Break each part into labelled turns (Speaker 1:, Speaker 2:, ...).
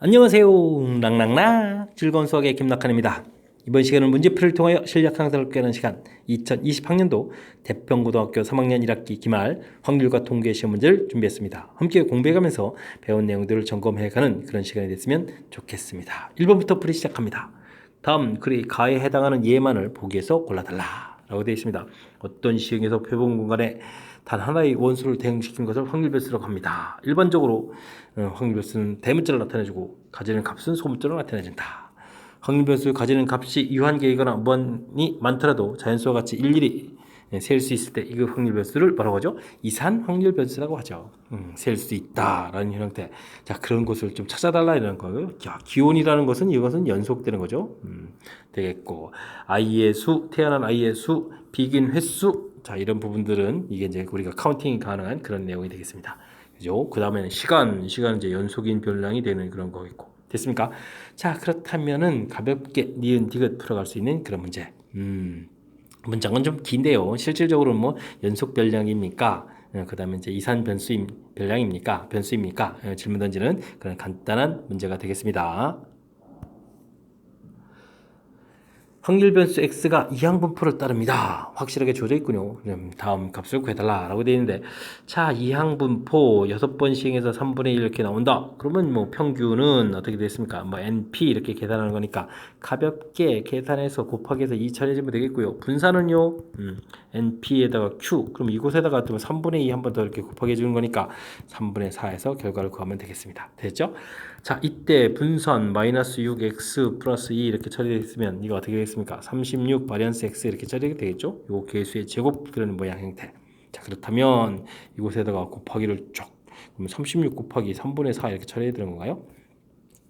Speaker 1: 안녕하세요. 랑랑랑 즐거운 수학의 김낙한입니다. 이번 시간은 문제풀이를 통하여 실력 향상을 꾀하는 시간 2020학년도 대평고등학교 3학년 1학기 기말 확률과 통계 시험 문제를 준비했습니다. 함께 공부해가면서 배운 내용들을 점검해가는 그런 시간이 됐으면 좋겠습니다. 1번부터 풀이 시작합니다. 다음 글의 가에 해당하는 예만을 보기에서 골라달라 라고 되어 있습니다. 어떤 시행에서 표본 공간에 단 하나의 원수를 대응시킨 것을 확률별수라고 합니다. 일반적으로 확률별수는 대문자를 나타내주고 가지는 값은 소문자로 나타내준다. 확률별수 가지는 값이 유한계이거나 무한이 많더라도 자연수와 같이 일일이 셀 수 있을 때 이 확률별수를 뭐라고 하죠? 이산 확률별수라고 하죠. 셀 수 있다라는 형태. 자, 그런 것을 좀 찾아달라 이런 거고요. 기온이라는 것은 이것은 연속되는 거죠. 되겠고 i의 수, 태어난 i의 수, 비긴 횟수. 자, 이런 부분들은 이게 이제 우리가 카운팅이 가능한 그런 내용이 되겠습니다. 그죠? 그 다음에는 시간은 이제 연속인 변량이 되는 그런 거겠고. 됐습니까? 자, 그렇다면은 가볍게 니은 디귿 풀어갈 수 있는 그런 문제. 문장은 좀 긴데요. 실질적으로는 뭐 연속 변량입니까? 그 다음에 이제 이산 변량입니까? 변수입니까? 질문 던지는 그런 간단한 문제가 되겠습니다. 확률 변수 x가 이항분포를 따릅니다. 확실하게 주어져 있군요. 다음 값을 구해달라라고 되어 있는데, 자, 이항분포 6번 시행해서 3분의 1 이렇게 나온다. 그러면 뭐 평균은 어떻게 됐습니까? 뭐 np 이렇게 계산하는 거니까 가볍게 계산해서 곱하기해서 2 처리해주면 되겠고요. 분산은요, np에다가 q. 그럼 이곳에다가 또 3분의 2 한 번 더 이렇게 곱하기 해주는 거니까 3분의 4에서 결과를 구하면 되겠습니다. 됐죠? 자, 이때 분선 마이너스 6x 플러스 2 이렇게 처리되어 있으면 이거 어떻게 되겠습니까? 36 바리언스 x 이렇게 처리가 되겠죠? 요 개수의 제곱 그런 모양 형태. 자, 그렇다면 이곳에다가 곱하기를 쭉. 그럼 36 곱하기 3분의 4 이렇게 처리해야 되는 건가요?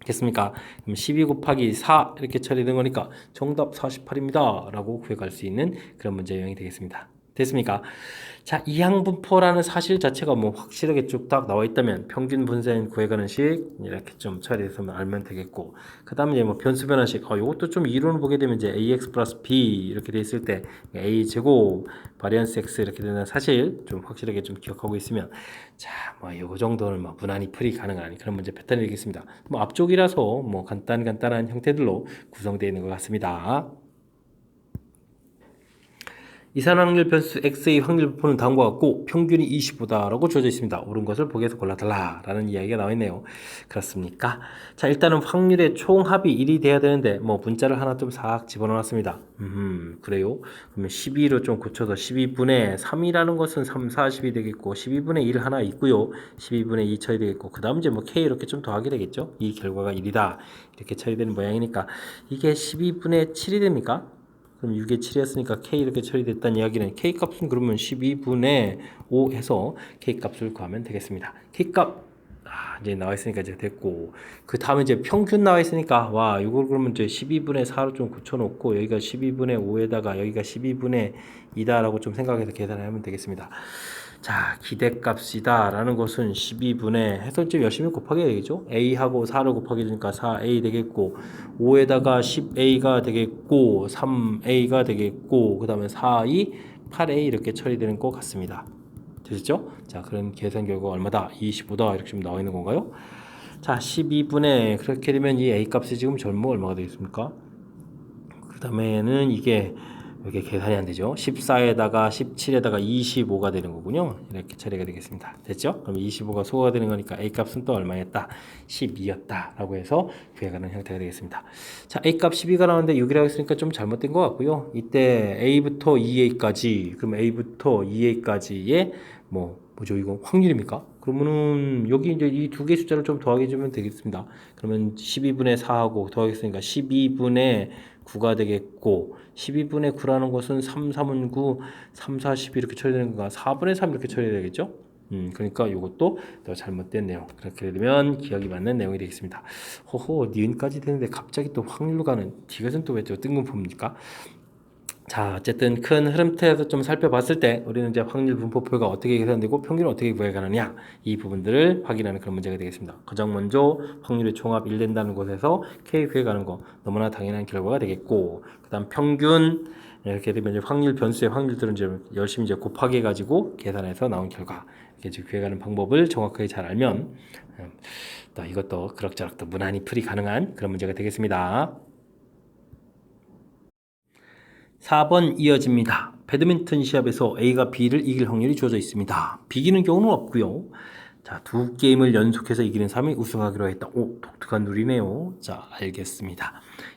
Speaker 1: 됐습니까? 그럼 12 곱하기 4 이렇게 처리된 거니까 정답 48입니다. 라고 구해갈 수 있는 그런 문제 유형이 되겠습니다. 됐습니까? 자, 이항분포라는 사실 자체가 뭐 확실하게 쭉 딱 나와 있다면 평균 분산 구해가는 식 이렇게 좀 처리해서 알면 되겠고, 그 다음에 이제 뭐 변수 변화식, 이것도 좀 이론을 보게 되면 이제 ax 플러스 b 이렇게 돼 있을 때 a 제곱 바리언스 x 이렇게 되는 사실 좀 확실하게 좀 기억하고 있으면, 자, 뭐 요 정도는 뭐 무난히 풀이 가능한 그런 문제 패턴이 되겠습니다. 뭐 앞쪽이라서 뭐 간단한 형태들로 구성되어 있는 것 같습니다. 이산확률 변수 x의 확률분포는 다음과 같고 평균이 25다라고 주어져 있습니다. 옳은 것을 보기에서 골라달라라는 이야기가 나와 있네요. 그렇습니까? 자, 일단은 확률의 총합이 1이 돼야 되는데 뭐 문자를 하나 좀 싹 집어넣었습니다. 그래요? 그러면 12로 좀 고쳐서 12분의 3이라는 것은 3, 40이 되겠고 12분의 1 하나 있고요. 12분의 2 쳐야 되겠고 그 다음 이제 뭐 k 이렇게 좀 더하게 되겠죠? 이 결과가 1이다. 이렇게 쳐야 되는 모양이니까 이게 12분의 7이 됩니까? 그럼 6의 7이었으니까 k 이렇게 처리됐다는 이야기는 k 값은 그러면 12분의 5 해서 k 값을 구하면 되겠습니다. k 값 이제 나와 있으니까 이제 됐고, 그 다음에 이제 평균 나와 있으니까 와 이걸 그러면 이제 12분의 4로 좀 굳혀놓고 여기가 12분의 5에다가 여기가 12분의 2다라고 좀 생각해서 계산을 하면 되겠습니다. 자, 기대값이다 라는 것은 12분의 해서 좀 열심히 곱하게 되겠죠. a하고 4를 곱하게 되니까 4a 되겠고 5에다가 10a가 되겠고 3a가 되겠고 그 다음에 4, 2, 8a 이렇게 처리되는 것 같습니다. 되셨죠? 자, 그런 계산 결과가 얼마다? 25다 이렇게 좀 나와 있는 건가요? 자, 12분의 그렇게 되면 이 a 값이 지금 전부 얼마가 되겠습니까? 그 다음에는 이게 계산이 안 되죠. 14에다가 17에다가 25가 되는 거군요. 이렇게 처리가 되겠습니다. 됐죠? 그럼 25가 소거가 되는 거니까 A 값은 또 얼마였다? 12였다. 라고 해서 구해가는 형태가 되겠습니다. 자, A 값 12가 나오는데 6이라고 했으니까 좀 잘못된 것 같고요. 이때 A부터 2A까지, 그럼 A부터 2A까지의 뭐죠? 이거 확률입니까? 그러면은 여기 이제 이 두 개 숫자를 좀 더하게 해주면 되겠습니다. 그러면 12분의 4하고 더하겠으니까 12분의 9가 되겠고 12분의 9라는 것은 3, 3은 9, 3, 4, 10 이렇게 처리되는 건가? 4분의 3 이렇게 처리되겠죠? 그러니까 이것도 더 잘못된 내용. 그렇게 되면 기억이 맞는 내용이 되겠습니다. 호호, 니은까지 되는데 갑자기 또 확률과는 디귿은 또 왜 또 뜬금포입니까? 자, 어쨌든 큰 흐름틀에서 좀 살펴봤을 때 우리는 이제 확률 분포표가 어떻게 계산되고 평균을 어떻게 구해가느냐 이 부분들을 확인하는 그런 문제가 되겠습니다. 가장 먼저 확률의 총합 1 된다는 곳에서 K 구해가는 거 너무나 당연한 결과가 되겠고, 그 다음 평균 이렇게 되면 이제 확률 변수의 확률들은 이제 열심히 이제 곱하기 해가지고 계산해서 나온 결과 이렇게 구해가는 방법을 정확하게 잘 알면 또 이것도 그럭저럭 또 무난히 풀이 가능한 그런 문제가 되겠습니다. 4번 이어집니다. 배드민턴 시합에서 A가 B를 이길 확률이 주어져 있습니다. 비기는 경우는 없고요. 자, 두 게임을 연속해서 이기는 사람이 우승하기로 했다. 오, 독특한 룰이네요. 자, 알겠습니다.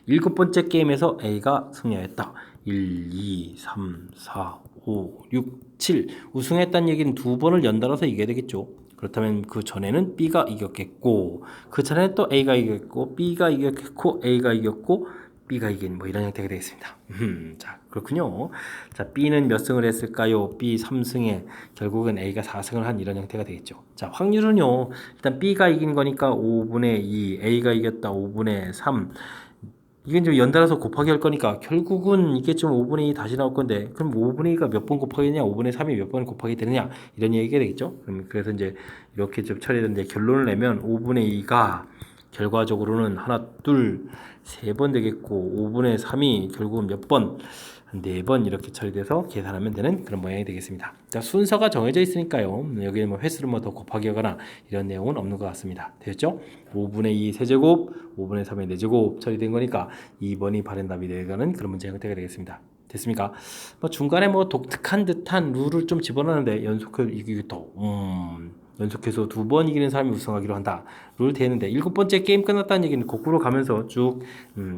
Speaker 1: 7번째 게임에서 A가 승리했다. 1, 2, 3, 4, 5, 6, 7. 우승했다는 얘기는 두 번을 연달아서 이겨야 되겠죠. 그렇다면 그 전에는 B가 이겼겠고, 그 전에는 또 A가 이겼고, B가 이겼겠고, A가 이겼고, B가 이긴 뭐 이런 형태가 되겠습니다. 자, 그렇군요. 자, B는 몇 승을 했을까요? B 3승에 결국은 A가 4승을 한 이런 형태가 되겠죠. 자, 확률은요. 일단 B가 이긴 거니까 5분의 2, A가 이겼다 5분의 3. 이건 좀 연달아서 곱하기 할 거니까 결국은 이게 좀 5분의 2 다시 나올 건데 그럼 5분의 2가 몇 번 곱하기 되냐 5분의 3이 몇 번 곱하기 되느냐 이런 얘기가 되겠죠. 그래서 이제 이렇게 좀 처리되는데 결론을 내면 5분의 2가 결과적으로는 하나, 둘, 세 번 되겠고 5분의 3이 결국은 몇 번? 한 4번 이렇게 처리돼서 계산하면 되는 그런 모양이 되겠습니다. 자, 순서가 정해져 있으니까요. 여기에 뭐 횟수를 뭐 더 곱하기 하거나 이런 내용은 없는 것 같습니다. 되셨죠? 5분의 2 세제곱, 5분의 3의 4제곱 처리된 거니까 2번이 바른 답이 되는 그런 문제 형태가 되겠습니다. 됐습니까? 뭐 중간에 뭐 독특한 듯한 룰을 좀 집어넣는데 연속해서 2번 이기는 사람이 우승하기로 한다. 룰 되는데 7번째 게임 끝났다는 얘기는 거꾸로 가면서 쭉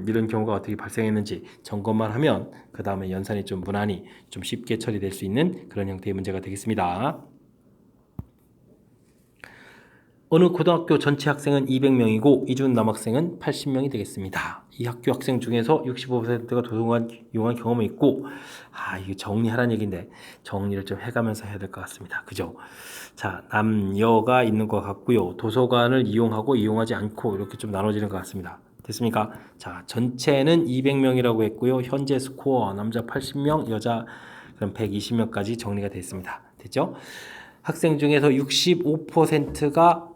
Speaker 1: 이런 경우가 어떻게 발생했는지 점검만 하면 그 다음에 연산이 좀 무난히 좀 쉽게 처리될 수 있는 그런 형태의 문제가 되겠습니다. 어느 고등학교 전체 학생은 200명이고 이중 남학생은 80명이 되겠습니다. 이 학교 학생 중에서 65%가 도서관 이용한 경험이 있고 이거 정리하라는 얘기인데 정리를 좀 해가면서 해야 될 것 같습니다. 그죠? 자, 남여가 있는 것 같고요. 도서관을 이용하고 이용하지 않고 이렇게 좀 나눠지는 것 같습니다. 됐습니까? 자, 전체는 200명이라고 했고요. 현재 스코어 남자 80명, 여자 그럼 120명까지 정리가 됐습니다. 됐죠? 학생 중에서 65%가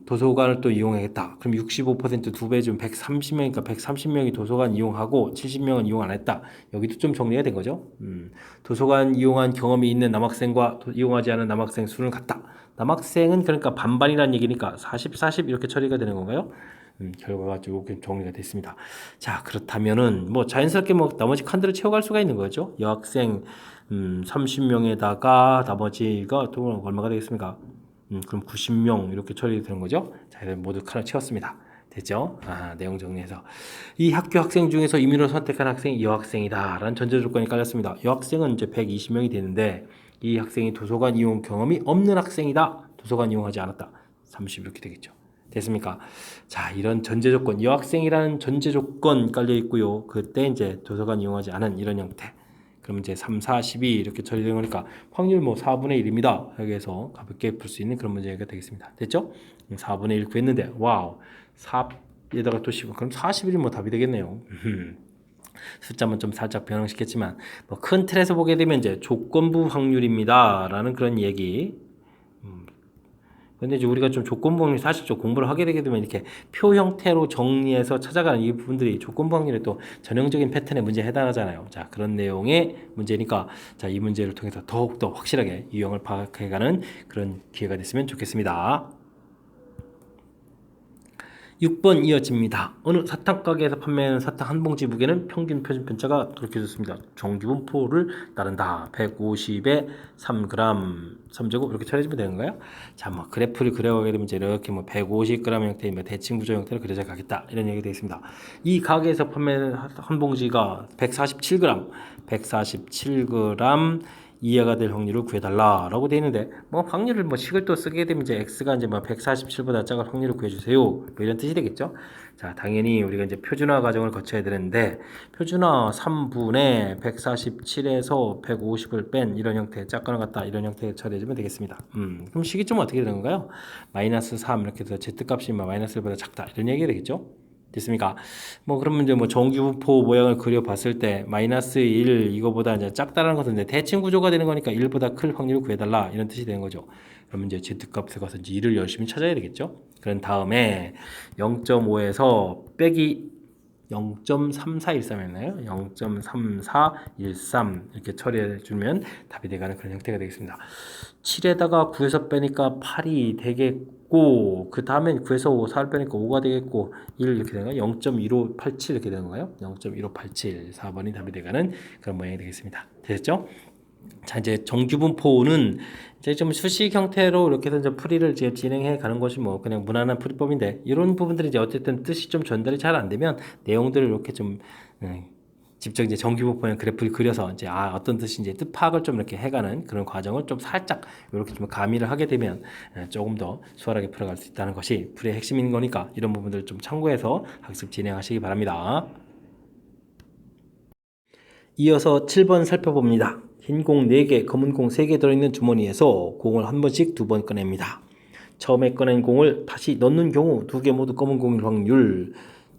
Speaker 1: 도서관을 또 이용하겠다. 그럼 65% 2배 좀 130명이니까 130명이 도서관 이용하고 70명은 이용 안 했다. 여기도 좀 정리가 된 거죠. 도서관 이용한 경험이 있는 남학생과 이용하지 않은 남학생 수는 같다. 남학생은 그러니까 반반이라는 얘기니까 40, 40 이렇게 처리가 되는 건가요? 결과가 쭉 정리가 됐습니다. 자, 그렇다면은 뭐 자연스럽게 뭐 나머지 칸들을 채워갈 수가 있는 거죠. 여학생 30명에다가 나머지가 또 얼마가 되겠습니까? 그럼 90명 이렇게 처리되는 거죠. 자, 모두 칸을 채웠습니다. 됐죠? 내용 정리해서 이 학교 학생 중에서 임의로 선택한 학생이 여학생이다 라는 전제 조건이 깔렸습니다. 여학생은 이제 120명이 되는데 이 학생이 도서관 이용 경험이 없는 학생이다. 도서관 이용하지 않았다. 30 이렇게 되겠죠. 됐습니까? 자, 이런 전제 조건, 여학생이라는 전제 조건 깔려 있고요. 그때 이제 도서관 이용하지 않은 이런 형태. 그럼 이제 3, 4, 12 이렇게 처리되는 거니까 확률 뭐 4분의 1입니다. 여기에서 가볍게 풀 수 있는 그런 문제가 되겠습니다. 됐죠? 4분의 1 구했는데 와우 4에다가 또 10 그럼 41이 뭐 답이 되겠네요. 숫자만 좀 살짝 변형시켰지만 뭐 큰 틀에서 보게 되면 이제 조건부 확률입니다 라는 그런 얘기. 근데 이제 우리가 좀 조건부 확률 사실 좀 공부를 하게 되게 되면 이렇게 표 형태로 정리해서 찾아가는 이 부분들이 조건부 확률의 또 전형적인 패턴의 문제에 해당하잖아요. 자, 그런 내용의 문제니까 자, 이 문제를 통해서 더욱더 확실하게 유형을 파악해가는 그런 기회가 됐으면 좋겠습니다. 6번 이어집니다. 어느 사탕 가게에서 판매하는 사탕 한 봉지 무게는 평균 표준 편차가 그렇게 좋습니다. 정규분포를 따른다. 150에 3g 3제곱 이렇게 처리해주면 되는 거예요. 자, 뭐 그래프를 그려가게 되면 이렇게 뭐 150g 형태의 뭐 대칭 구조 형태로 그려져 가겠다 이런 얘기 되겠습니다. 이 가게에서 판매하는 한 봉지가 147g, 147g 이해가 될 확률을 구해달라라고 되어 있는데 뭐 확률을 뭐 식을 또 쓰게 되면 이제 x가 이제 뭐 147보다 작은 확률을 구해주세요 뭐 이런 뜻이 되겠죠. 자, 당연히 우리가 이제 표준화 과정을 거쳐야 되는데 표준화 3분의 147에서 150을 뺀 이런 형태 짝거나 같다 이런 형태에 처리해주면 되겠습니다. 그럼 식이 좀 어떻게 되는 건가요? 마이너스 3 이렇게 해서 z값이 마이너스 1보다 작다 이런 얘기가 되겠죠. 됐습니까? 뭐 그러면 이제 뭐 정규분포 모양을 그려봤을 때 마이너스 1 이거보다 이제 작다라는 것은 이제 대칭 구조가 되는 거니까 1보다 클 확률을 구해달라 이런 뜻이 되는 거죠. 그러면 이제 z값에 가서 이제 1을 열심히 찾아야 되겠죠. 그런 다음에 0.5에서 빼기 0.3413이었나요? 0.3413 이렇게 처리해 주면 답이 돼가는 그런 형태가 되겠습니다. 7에다가 9에서 빼니까 8이 되겠고, 그 다음엔 9에서 4를 빼니까 5가 되겠고, 1 이렇게 되는 거예요. 0.1587 이렇게 되는 거예요. 0.1587 4번이 답이 돼가는 그런 모양이 되겠습니다. 됐죠? 자, 이제 정규분포는 이제 좀 수식 형태로 이렇게 해서 이제 풀이를 이제 진행해 가는 것이 뭐 그냥 무난한 풀이법인데, 이런 부분들이 이제 어쨌든 뜻이 좀 전달이 잘 안 되면 내용들을 이렇게 좀 직접 이제 정규분포형 그래프를 그려서 이제 어떤 뜻인지 뜻 파악을 좀 이렇게 해가는 그런 과정을 좀 살짝 이렇게 좀 가미를 하게 되면 조금 더 수월하게 풀어갈 수 있다는 것이 풀이의 핵심인 거니까, 이런 부분들을 좀 참고해서 학습 진행하시기 바랍니다. 이어서 7번 살펴봅니다. 흰 공 4개, 검은 공 3개 들어있는 주머니에서 공을 한 번씩 2번 꺼냅니다. 처음에 꺼낸 공을 다시 넣는 경우 2개 모두 검은 공일 확률,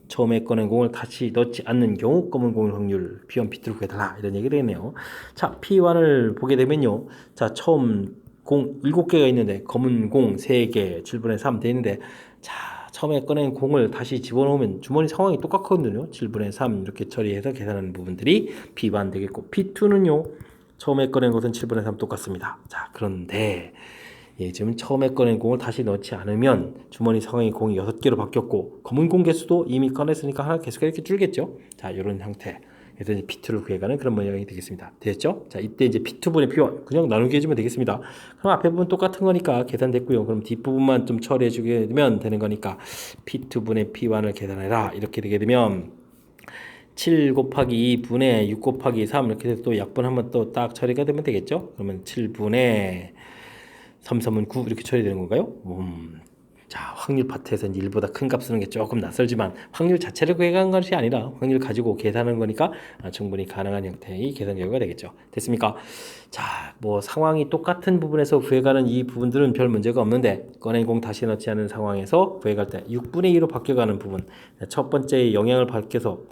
Speaker 1: 처음에 꺼낸 공을 다시 넣지 않는 경우 검은 공일 확률, P1, P2를 구해달라, 이런 얘기가 되겠네요. 자, P1을 보게 되면요. 자, 처음 공 7개가 있는데 검은 공 3개, 7분의 3 돼 있는데, 자, 처음에 꺼낸 공을 다시 집어넣으면 주머니 상황이 똑같거든요. 7분의 3 이렇게 처리해서 계산하는 부분들이 P1 되겠고, P2는요. 처음에 꺼낸 것은 7분의 3 똑같습니다. 자, 그런데 지금 처음에 꺼낸 공을 다시 넣지 않으면 주머니 상황이 공이 6개로 바뀌었고, 검은 공 개수도 이미 꺼냈으니까 하나 개수가 이렇게 줄겠죠. 자, 이런 형태. 그래서 이제 P2를 구해가는 그런 모양이 되겠습니다. 됐죠? 자, 이때 이제 P2분의 P1 그냥 나누게 해주면 되겠습니다. 그럼 앞에 부분 똑같은 거니까 계산됐고요. 그럼 뒷부분만 좀 처리해 주게 되면 되는 거니까 P2분의 P1을 계산해라, 이렇게 되게 되면 7 곱하기 2분의 6 곱하기 3 이렇게 해서 또 약분 한번 또 딱 처리가 되면 되겠죠? 그러면 7분의 3, 3은 9 이렇게 처리되는 건가요? 자, 확률 파트에서는 1보다 큰 값 쓰는 게 조금 낯설지만 확률 자체를 구해간 것이 아니라 확률 가지고 계산하는 거니까 충분히 가능한 형태의 계산 결과가 되겠죠. 됐습니까? 자, 뭐 상황이 똑같은 부분에서 구해가는 이 부분들은 별 문제가 없는데, 꺼낸 공 다시 넣지 않은 상황에서 구해갈 때 6분의 2로 바뀌어가는 부분, 첫 번째 영향을 받게서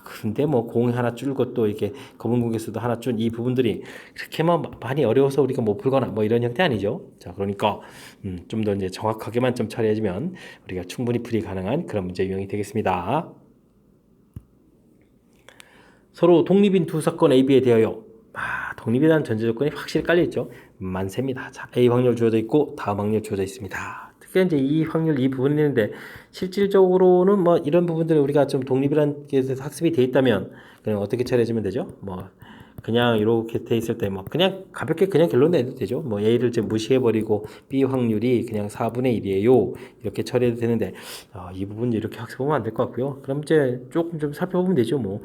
Speaker 1: 근데 뭐 공이 하나 줄고 또 이렇게 검은 공개수도 하나 준 이 부분들이 그렇게만 많이 어려워서 우리가 못 풀거나 뭐 이런 형태 아니죠. 자, 그러니까 좀 더 이제 정확하게만 좀 처리해주면 우리가 충분히 풀이 가능한 그런 문제 유형이 되겠습니다. 서로 독립인 두 사건 AB에 대하여 독립이라는 전제 조건이 확실히 깔려 있죠. 만세입니다. 자, A 확률 주어져 있고 다음 확률 주어져 있습니다. 특히 이제 이 확률 이 부분이 있는데, 실질적으로는 뭐 이런 부분들을 우리가 좀 독립이라는 게 학습이 돼 있다면 그냥 어떻게 처리해주면 되죠? 뭐 그냥 이렇게 돼 있을 때 뭐 그냥 가볍게 그냥 결론 내도 되죠. 뭐 A를 좀 무시해버리고 B 확률이 그냥 4분의 1이에요. 이렇게 처리해도 되는데, 이 부분 이렇게 학습하면 안 될 것 같고요. 그럼 이제 조금 좀 살펴보면 되죠. 뭐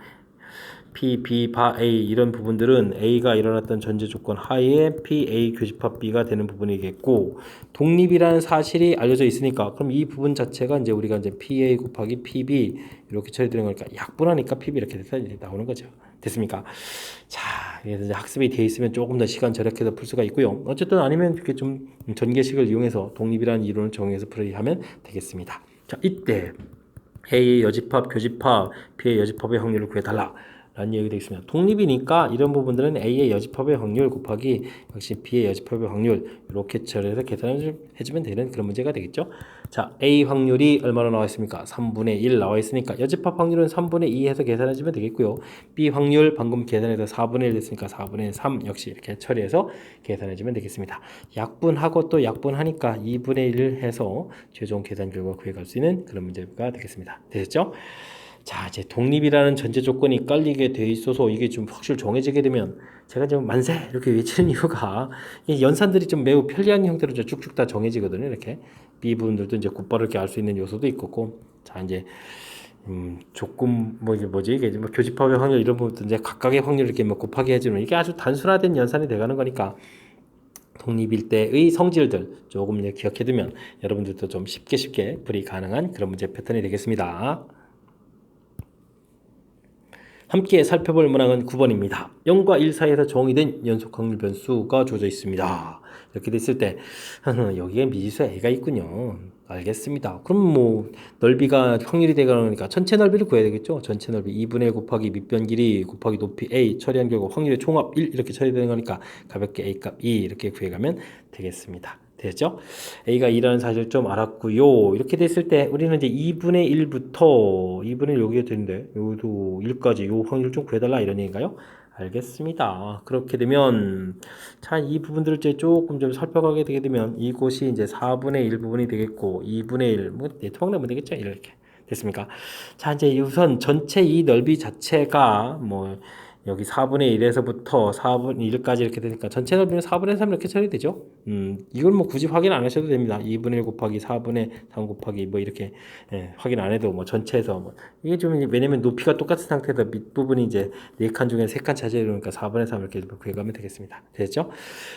Speaker 1: P, B, 바 A 이런 부분들은 A가 일어났던 전제 조건 하에 P, A 교집합 B가 되는 부분이겠고, 독립이라는 사실이 알려져 있으니까 그럼 이 부분 자체가 이제 우리가 이제 PA 곱하기 PB 이렇게 처리되는 거니까 약분하니까 PB 이렇게 나오는 거죠. 됐습니까? 자, 그래서 이제 학습이 돼 있으면 조금 더 시간 절약해서 풀 수가 있고요. 어쨌든 아니면 이렇게 좀 전개식을 이용해서 독립이라는 이론을 정의해서 풀이하면 되겠습니다. 자, 이때 A의 여집합, 교집합, B의 여집합의 확률을 구해달라 라는 얘기가 되겠습니다. 독립이니까 이런 부분들은 A의 여집합의 확률 곱하기 역시 B의 여집합의 확률 이렇게 처리해서 계산을 해주면 되는 그런 문제가 되겠죠. 자, A 확률이 얼마나 나와 있습니까? 3분의 1 나와 있으니까 여집합 확률은 3분의 2 해서 계산해주면 되겠고요. B 확률 방금 계산해서 4분의 1 됐으니까 4분의 3 역시 이렇게 처리해서 계산해주면 되겠습니다. 약분하고 또 약분하니까 2분의 1을 해서 최종 계산 결과 구해갈 수 있는 그런 문제가 되겠습니다. 되셨죠? 자, 이제 독립이라는 전제 조건이 깔리게 돼 있어서 이게 좀 확실히 정해지게 되면 제가 좀 만세 이렇게 외치는 이유가, 이 연산들이 좀 매우 편리한 형태로 쭉쭉 다 정해지거든요. 이렇게 B 부분들도 이제 곧바로 이렇게 알 수 있는 요소도 있고, 자 이제 조금 뭐 이게 뭐지 이게 뭐 교집합의 확률 이런 부분도 이제 각각의 확률 이렇게 뭐 곱하기 해주는 이게 아주 단순화된 연산이 돼가는 거니까. 독립일 때의 성질들 조금 이제 기억해두면 여러분들도 좀 쉽게 풀이 가능한 그런 문제 패턴이 되겠습니다. 함께 살펴볼 문항은 9번입니다. 0과 1 사이에서 정의된 연속 확률 변수가 주어져 있습니다. 이렇게 됐을 때 여기에 미지수 A가 있군요. 알겠습니다. 그럼 뭐 넓이가 확률이 되가니까 전체 넓이를 구해야 되겠죠. 전체 넓이 2분의 1 곱하기 밑변 길이 곱하기 높이 A 처리한 결과 확률의 총합 1 이렇게 처리되는 거니까 가볍게 A 값 2 이렇게 구해가면 되겠습니다. 되겠죠? A가 2라는 사실을 좀 알았고요. 이렇게 됐을 때 우리는 이제 2분의 1부터 2분의 1 여기에 되는데 여기도 1까지 요 확률 좀 구해달라 이런 얘기인가요? 알겠습니다. 그렇게 되면 자, 이 부분들을 이제 조금 좀 살펴가게 되게 되면 이곳이 이제 4분의 1 부분이 되겠고 2분의 1, 뭐 네트워크 내면 되겠죠? 이렇게 됐습니까? 자, 이제 우선 전체 이 넓이 자체가 뭐 여기 4분의 1에서부터 4분의 1까지 이렇게 되니까 전체 넓이는 4분의 3 이렇게 처리되죠. 이걸 뭐 굳이 확인 안 하셔도 됩니다. 2분의 1 곱하기 4분의 3 곱하기 뭐 이렇게 확인 안 해도 뭐 전체에서 뭐 이게 좀 왜냐면 높이가 똑같은 상태에서 밑부분이 이제 4칸 중에 3칸 차지해놓으니까 4분의 3 이렇게 구해가면 되겠습니다. 됐죠?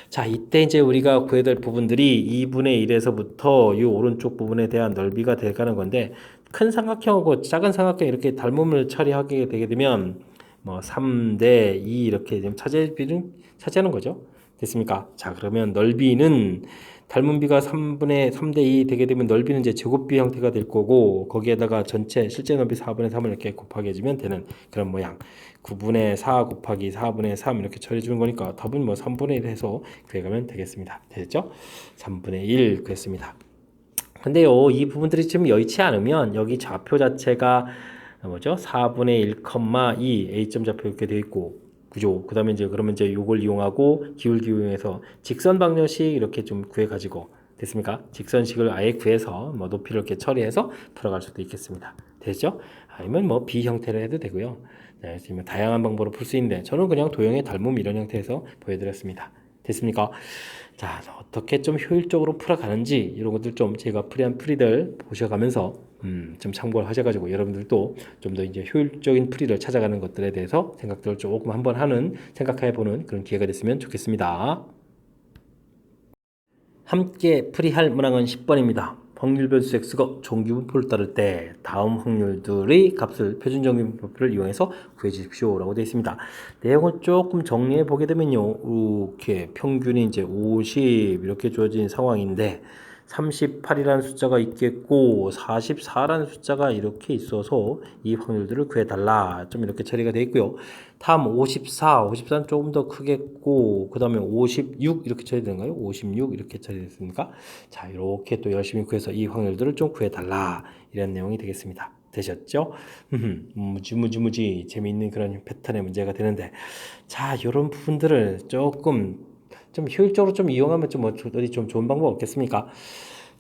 Speaker 1: 자, 이때 이제 우리가 구해야 될 부분들이 2분의 1에서부터 이 오른쪽 부분에 대한 넓이가 돼가는 건데 큰 삼각형하고 작은 삼각형 이렇게 닮음을 처리하게 되게 되면 뭐 3대 2 이렇게 지금 차지하는 거죠. 됐습니까? 자, 그러면 넓이는 닮은 비가 3대 2 되게 되면 넓이는 이제 제곱비 형태가 될 거고 거기에다가 전체 실제 넓이 4분의 3을 이렇게 곱하기 해주면 되는 그런 모양. 9분의 4 곱하기 4분의 3 이렇게 처리해 주는 거니까 답은 뭐 3분의 1 해서 구해가면 되겠습니다. 됐죠? 3분의 1 구했습니다. 근데요, 이 부분들이 좀 여의치 않으면 여기 좌표 자체가 뭐죠? 4분의 1,2 A점 좌표 이렇게 되어 있고 그죠? 그다음에 이제 그러면 이제 요걸 이용하고 기울기용해서 직선 방정식 이렇게 좀 구해 가지고 됐습니까? 직선식을 아예 구해서 뭐 높이를 이렇게 처리해서 풀어갈 수도 있겠습니다. 됐죠? 아니면 뭐 B 형태로 해도 되고요. 네, 지금 다양한 방법으로 풀 수 있는데 저는 그냥 도형의 닮음 이런 형태에서 보여드렸습니다. 됐습니까? 자, 어떻게 좀 효율적으로 풀어가는지 이런 것들 좀 제가 풀이한 풀이들 보셔가면서 좀 참고를 하셔가지고 여러분들도 좀 더 이제 효율적인 풀이를 찾아가는 것들에 대해서 생각들을 조금 한번 생각해보는 그런 기회가 됐으면 좋겠습니다. 함께 풀이할 문항은 10번입니다. 확률 변수 x가 정규분포를 따를 때 다음 확률들의 값을 표준 정규분포를 이용해서 구해 주십시오 라고 되어 있습니다. 내용을 조금 정리해 보게 되면요, 이렇게 평균이 이제 50 이렇게 주어진 상황인데 38이라는 숫자가 있겠고 44라는 숫자가 이렇게 있어서 이 확률들을 구해달라 좀 이렇게 처리가 되어 있고요. 다음 54는 조금 더 크겠고 그 다음에 56 이렇게 처리되는가요? 56 이렇게 처리됐습니까? 자, 이렇게 또 열심히 구해서 이 확률들을 좀 구해달라 이런 내용이 되겠습니다. 되셨죠? 무지 재미있는 그런 패턴의 문제가 되는데 자, 이런 부분들을 조금 좀 효율적으로 좀 이용하면 좀 어디 좀 좋은 방법 없겠습니까?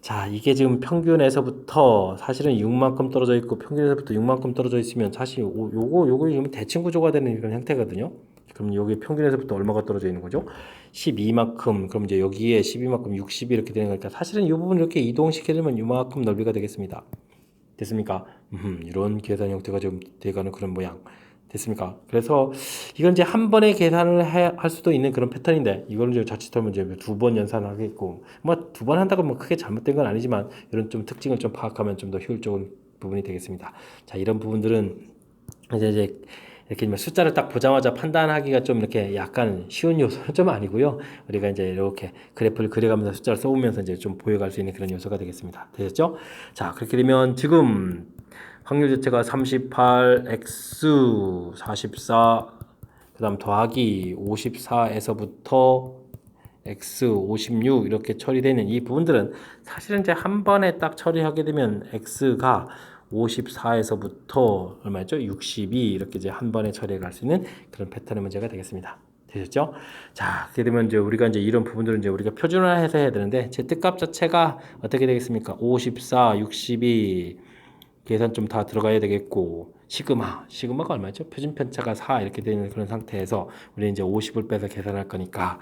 Speaker 1: 자, 이게 지금 평균에서부터 사실은 6만큼 떨어져 있고 평균에서부터 6만큼 떨어져 있으면 사실 요거 대칭 구조가 되는 이런 형태거든요. 그럼 여기 평균에서부터 얼마가 떨어져 있는 거죠? 12만큼. 그럼 이제 여기에 12만큼 60이 이렇게 되는 거니까 사실은 이 부분 이렇게 이동시켜주면 이만큼 넓이가 되겠습니다. 됐습니까? 이런 계산 형태가 좀 돼가는 그런 모양. 됐습니까? 그래서 이건 이제 한 번에 계산을 할 수도 있는 그런 패턴인데 이걸 이제 자칫하면 이제 2번 연산을 하겠고 뭐 2번 한다고 뭐 크게 잘못된 건 아니지만 이런 좀 특징을 좀 파악하면 좀 더 효율적인 부분이 되겠습니다. 자, 이런 부분들은 이제 이렇게 숫자를 딱 보자마자 판단하기가 좀 이렇게 약간 쉬운 요소는 좀 아니고요. 우리가 이제 이렇게 그래프를 그려가면서 숫자를 써보면서 이제 좀 보여갈 수 있는 그런 요소가 되겠습니다. 되셨죠? 자, 그렇게 되면 지금 확률 자체가 38, x 44, 그 다음 더하기 54에서부터 x 56 이렇게 처리되는 이 부분들은 사실은 이제 한 번에 딱 처리하게 되면 x가 54에서부터 얼마였죠? 62 이렇게 이제 한 번에 처리해 갈 수 있는 그런 패턴의 문제가 되겠습니다. 되셨죠? 자, 그렇게 되면 이제 우리가 이제 이런 부분들은 이제 우리가 표준화해서 해야 되는데 z값 자체가 어떻게 되겠습니까? 54, 62 계산 좀 다 들어가야 되겠고 시그마가 얼마죠? 표준 편차가 4 이렇게 되는 그런 상태에서 우리 이제 50을 빼서 계산할 거니까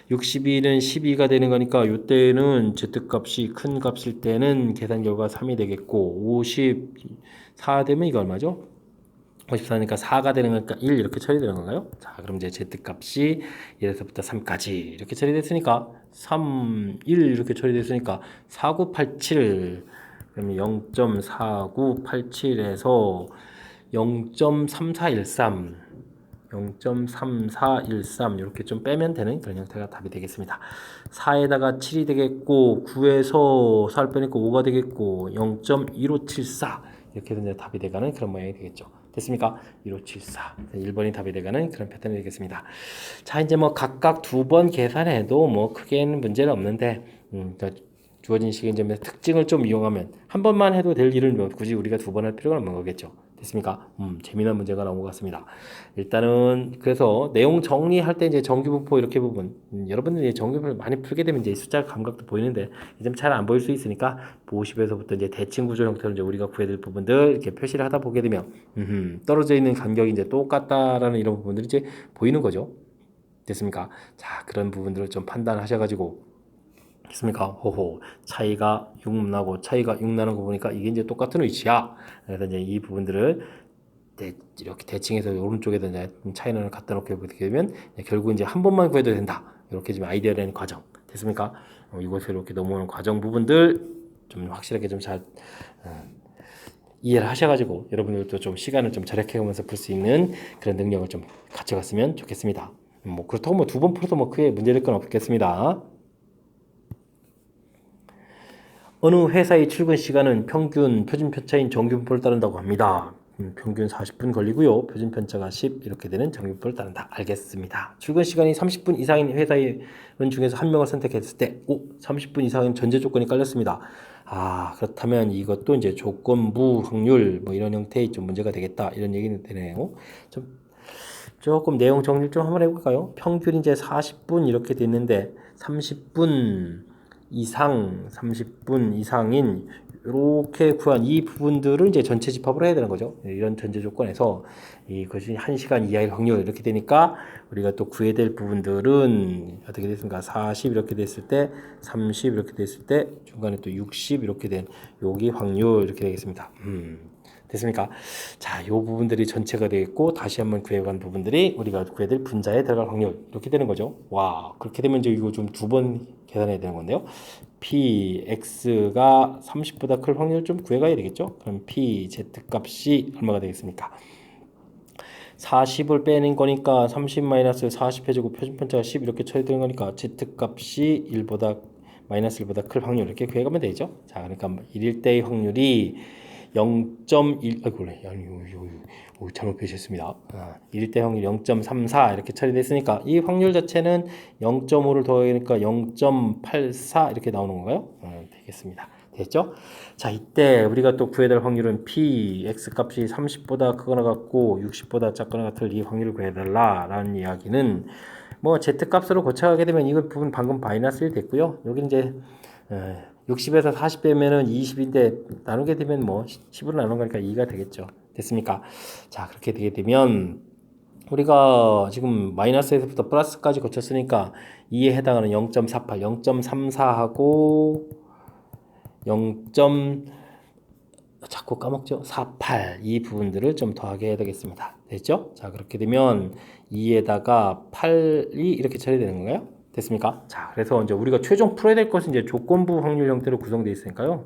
Speaker 1: 62는 12가 되는 거니까 이때는 z값이 큰 값일 때는 계산 결과 3이 되겠고 54 되면 이거 얼마죠? 54니까 4가 되는 거니까 1 이렇게 처리되는 건가요? 자, 그럼 이제 z값이 1에서부터 3까지 이렇게 처리됐으니까 3, 1 이렇게 처리됐으니까 4987 그럼 0.4987에서 0.3413 이렇게 좀 빼면 되는 그런 형태가 답이 되겠습니다. 4에다가 7이 되겠고 9에서 4를 빼니까 5가 되겠고 0.1574 이렇게 해서 이제 답이 돼가는 그런 모양이 되겠죠. 됐습니까? 1574. 1번이 답이 되가는 그런 패턴이 되겠습니다. 자, 이제 뭐 각각 두 번 계산해도 뭐 크게는 문제는 없는데, 그러니까 주어진 시간 점의 특징을 좀 이용하면 한 번만 해도 될 일을 뭐 굳이 우리가 두 번 할 필요가 없는 거겠죠. 됐습니까? 재미난 문제가 나온 것 같습니다. 일단은 그래서 내용 정리할 때 이제 정규분포 이렇게 부분 여러분들이 정규분포 많이 풀게 되면 이제 숫자 감각도 보이는데 좀 잘 안 보일 수 있으니까 50에서부터 이제 대칭 구조 형태로 이제 우리가 구해야 될 부분들 이렇게 표시를 하다 보게 되면 떨어져 있는 간격이 이제 똑같다라는 이런 부분들이 이제 보이는 거죠. 됐습니까? 자, 그런 부분들을 좀 판단하셔가지고 됐습니까? 호호 차이가 6 나고 차이가 6 나는 거 보니까 이게 이제 똑같은 위치야. 그래서 이제 이 부분들을 이렇게 대칭해서 오른쪽에다 이제 차이를 갖다 놓게 되면 결국 이제 한 번만 구해도 된다. 이렇게 지금 아이디어라는 과정 됐습니까? 이것을 이렇게 넘어오는 과정 부분들 좀 확실하게 좀 잘 이해를 하셔가지고 여러분들도 좀 시간을 좀 절약해가면서 풀 수 있는 그런 능력을 좀 가져갔으면 좋겠습니다. 뭐 그렇다고 뭐 두 번 풀어도 뭐 크게 문제될 건 없겠습니다. 어느 회사의 출근 시간은 평균 표준 편차인 정규분포를 따른다고 합니다. 평균 40분 걸리고요. 표준 편차가 10 이렇게 되는 정규분포를 따른다. 알겠습니다. 출근 시간이 30분 이상인 회사원 중에서 한 명을 선택했을 때 30분 이상인 전제 조건이 깔렸습니다. 그렇다면 이것도 이제 조건부 확률 뭐 이런 형태의 좀 문제가 되겠다. 이런 얘기는 되네요. 조금 내용 정리를 좀 한번 해볼까요? 평균 이제 40분 이렇게 됐는데 30분 이상인 이렇게 구한 이 부분들을 이제 전체 집합을 해야 되는 거죠. 이런 전제 조건에서 이것이 1시간 이하일 확률 이렇게 되니까 우리가 또 구해야 될 부분들은 어떻게 됐습니까? 40 이렇게 됐을 때 30 이렇게 됐을 때 중간에 또 60 이렇게 된 여기 확률 이렇게 되겠습니다. 됐습니까? 자, 요 부분들이 전체가 되겠고 다시 한번 구해간 부분들이 우리가 구해야 될 분자에 들어갈 확률 이렇게 되는 거죠. 와, 그렇게 되면 이제 이거 좀 두 번 계산해야 되는 건데요. px가 30보다 클 확률 좀 구해가야 되겠죠. 그럼 pz 값이 얼마가 되겠습니까? 40을 빼는 거니까 30-40 해주고 표준편차가 10 이렇게 처리되는 거니까 z 값이 1보다 마이너스 1보다 클 확률 이렇게 구해가면 되죠. 자, 그러니까 1일 때의 확률이 0.1 아이고 잘못 표시했습니다. 1대 확률 0.34 이렇게 처리됐으니까 이 확률 자체는 0.5를 더하니까 0.84 이렇게 나오는 건가요? 되겠습니다. 됐죠? 자, 이때 우리가 또 구해야 될 확률은 p x 값이 30보다 크거나 같고 60보다 작거나 같을 이 확률을 구해달라 라는 이야기는 뭐 z 값으로 고쳐가게 되면 이거 부분 방금 마이너스 1 됐고요. 여기 이제 60에서 40 빼면은 20인데 나누게 되면 뭐 10으로 나눈 거니까 2가 되겠죠. 됐습니까? 자, 그렇게 되게 되면 우리가 지금 마이너스에서부터 플러스까지 거쳤으니까 2에 해당하는 0.48, 0.34하고 0. 자꾸 까먹죠? 48 이 부분들을 좀 더하게 해야 되겠습니다. 됐죠? 자, 그렇게 되면 2에다가 8이 이렇게 처리되는 건가요? 됐습니까? 자, 그래서 이제 우리가 최종 풀어야 될 것은 이제 조건부 확률 형태로 구성되어 있으니까요.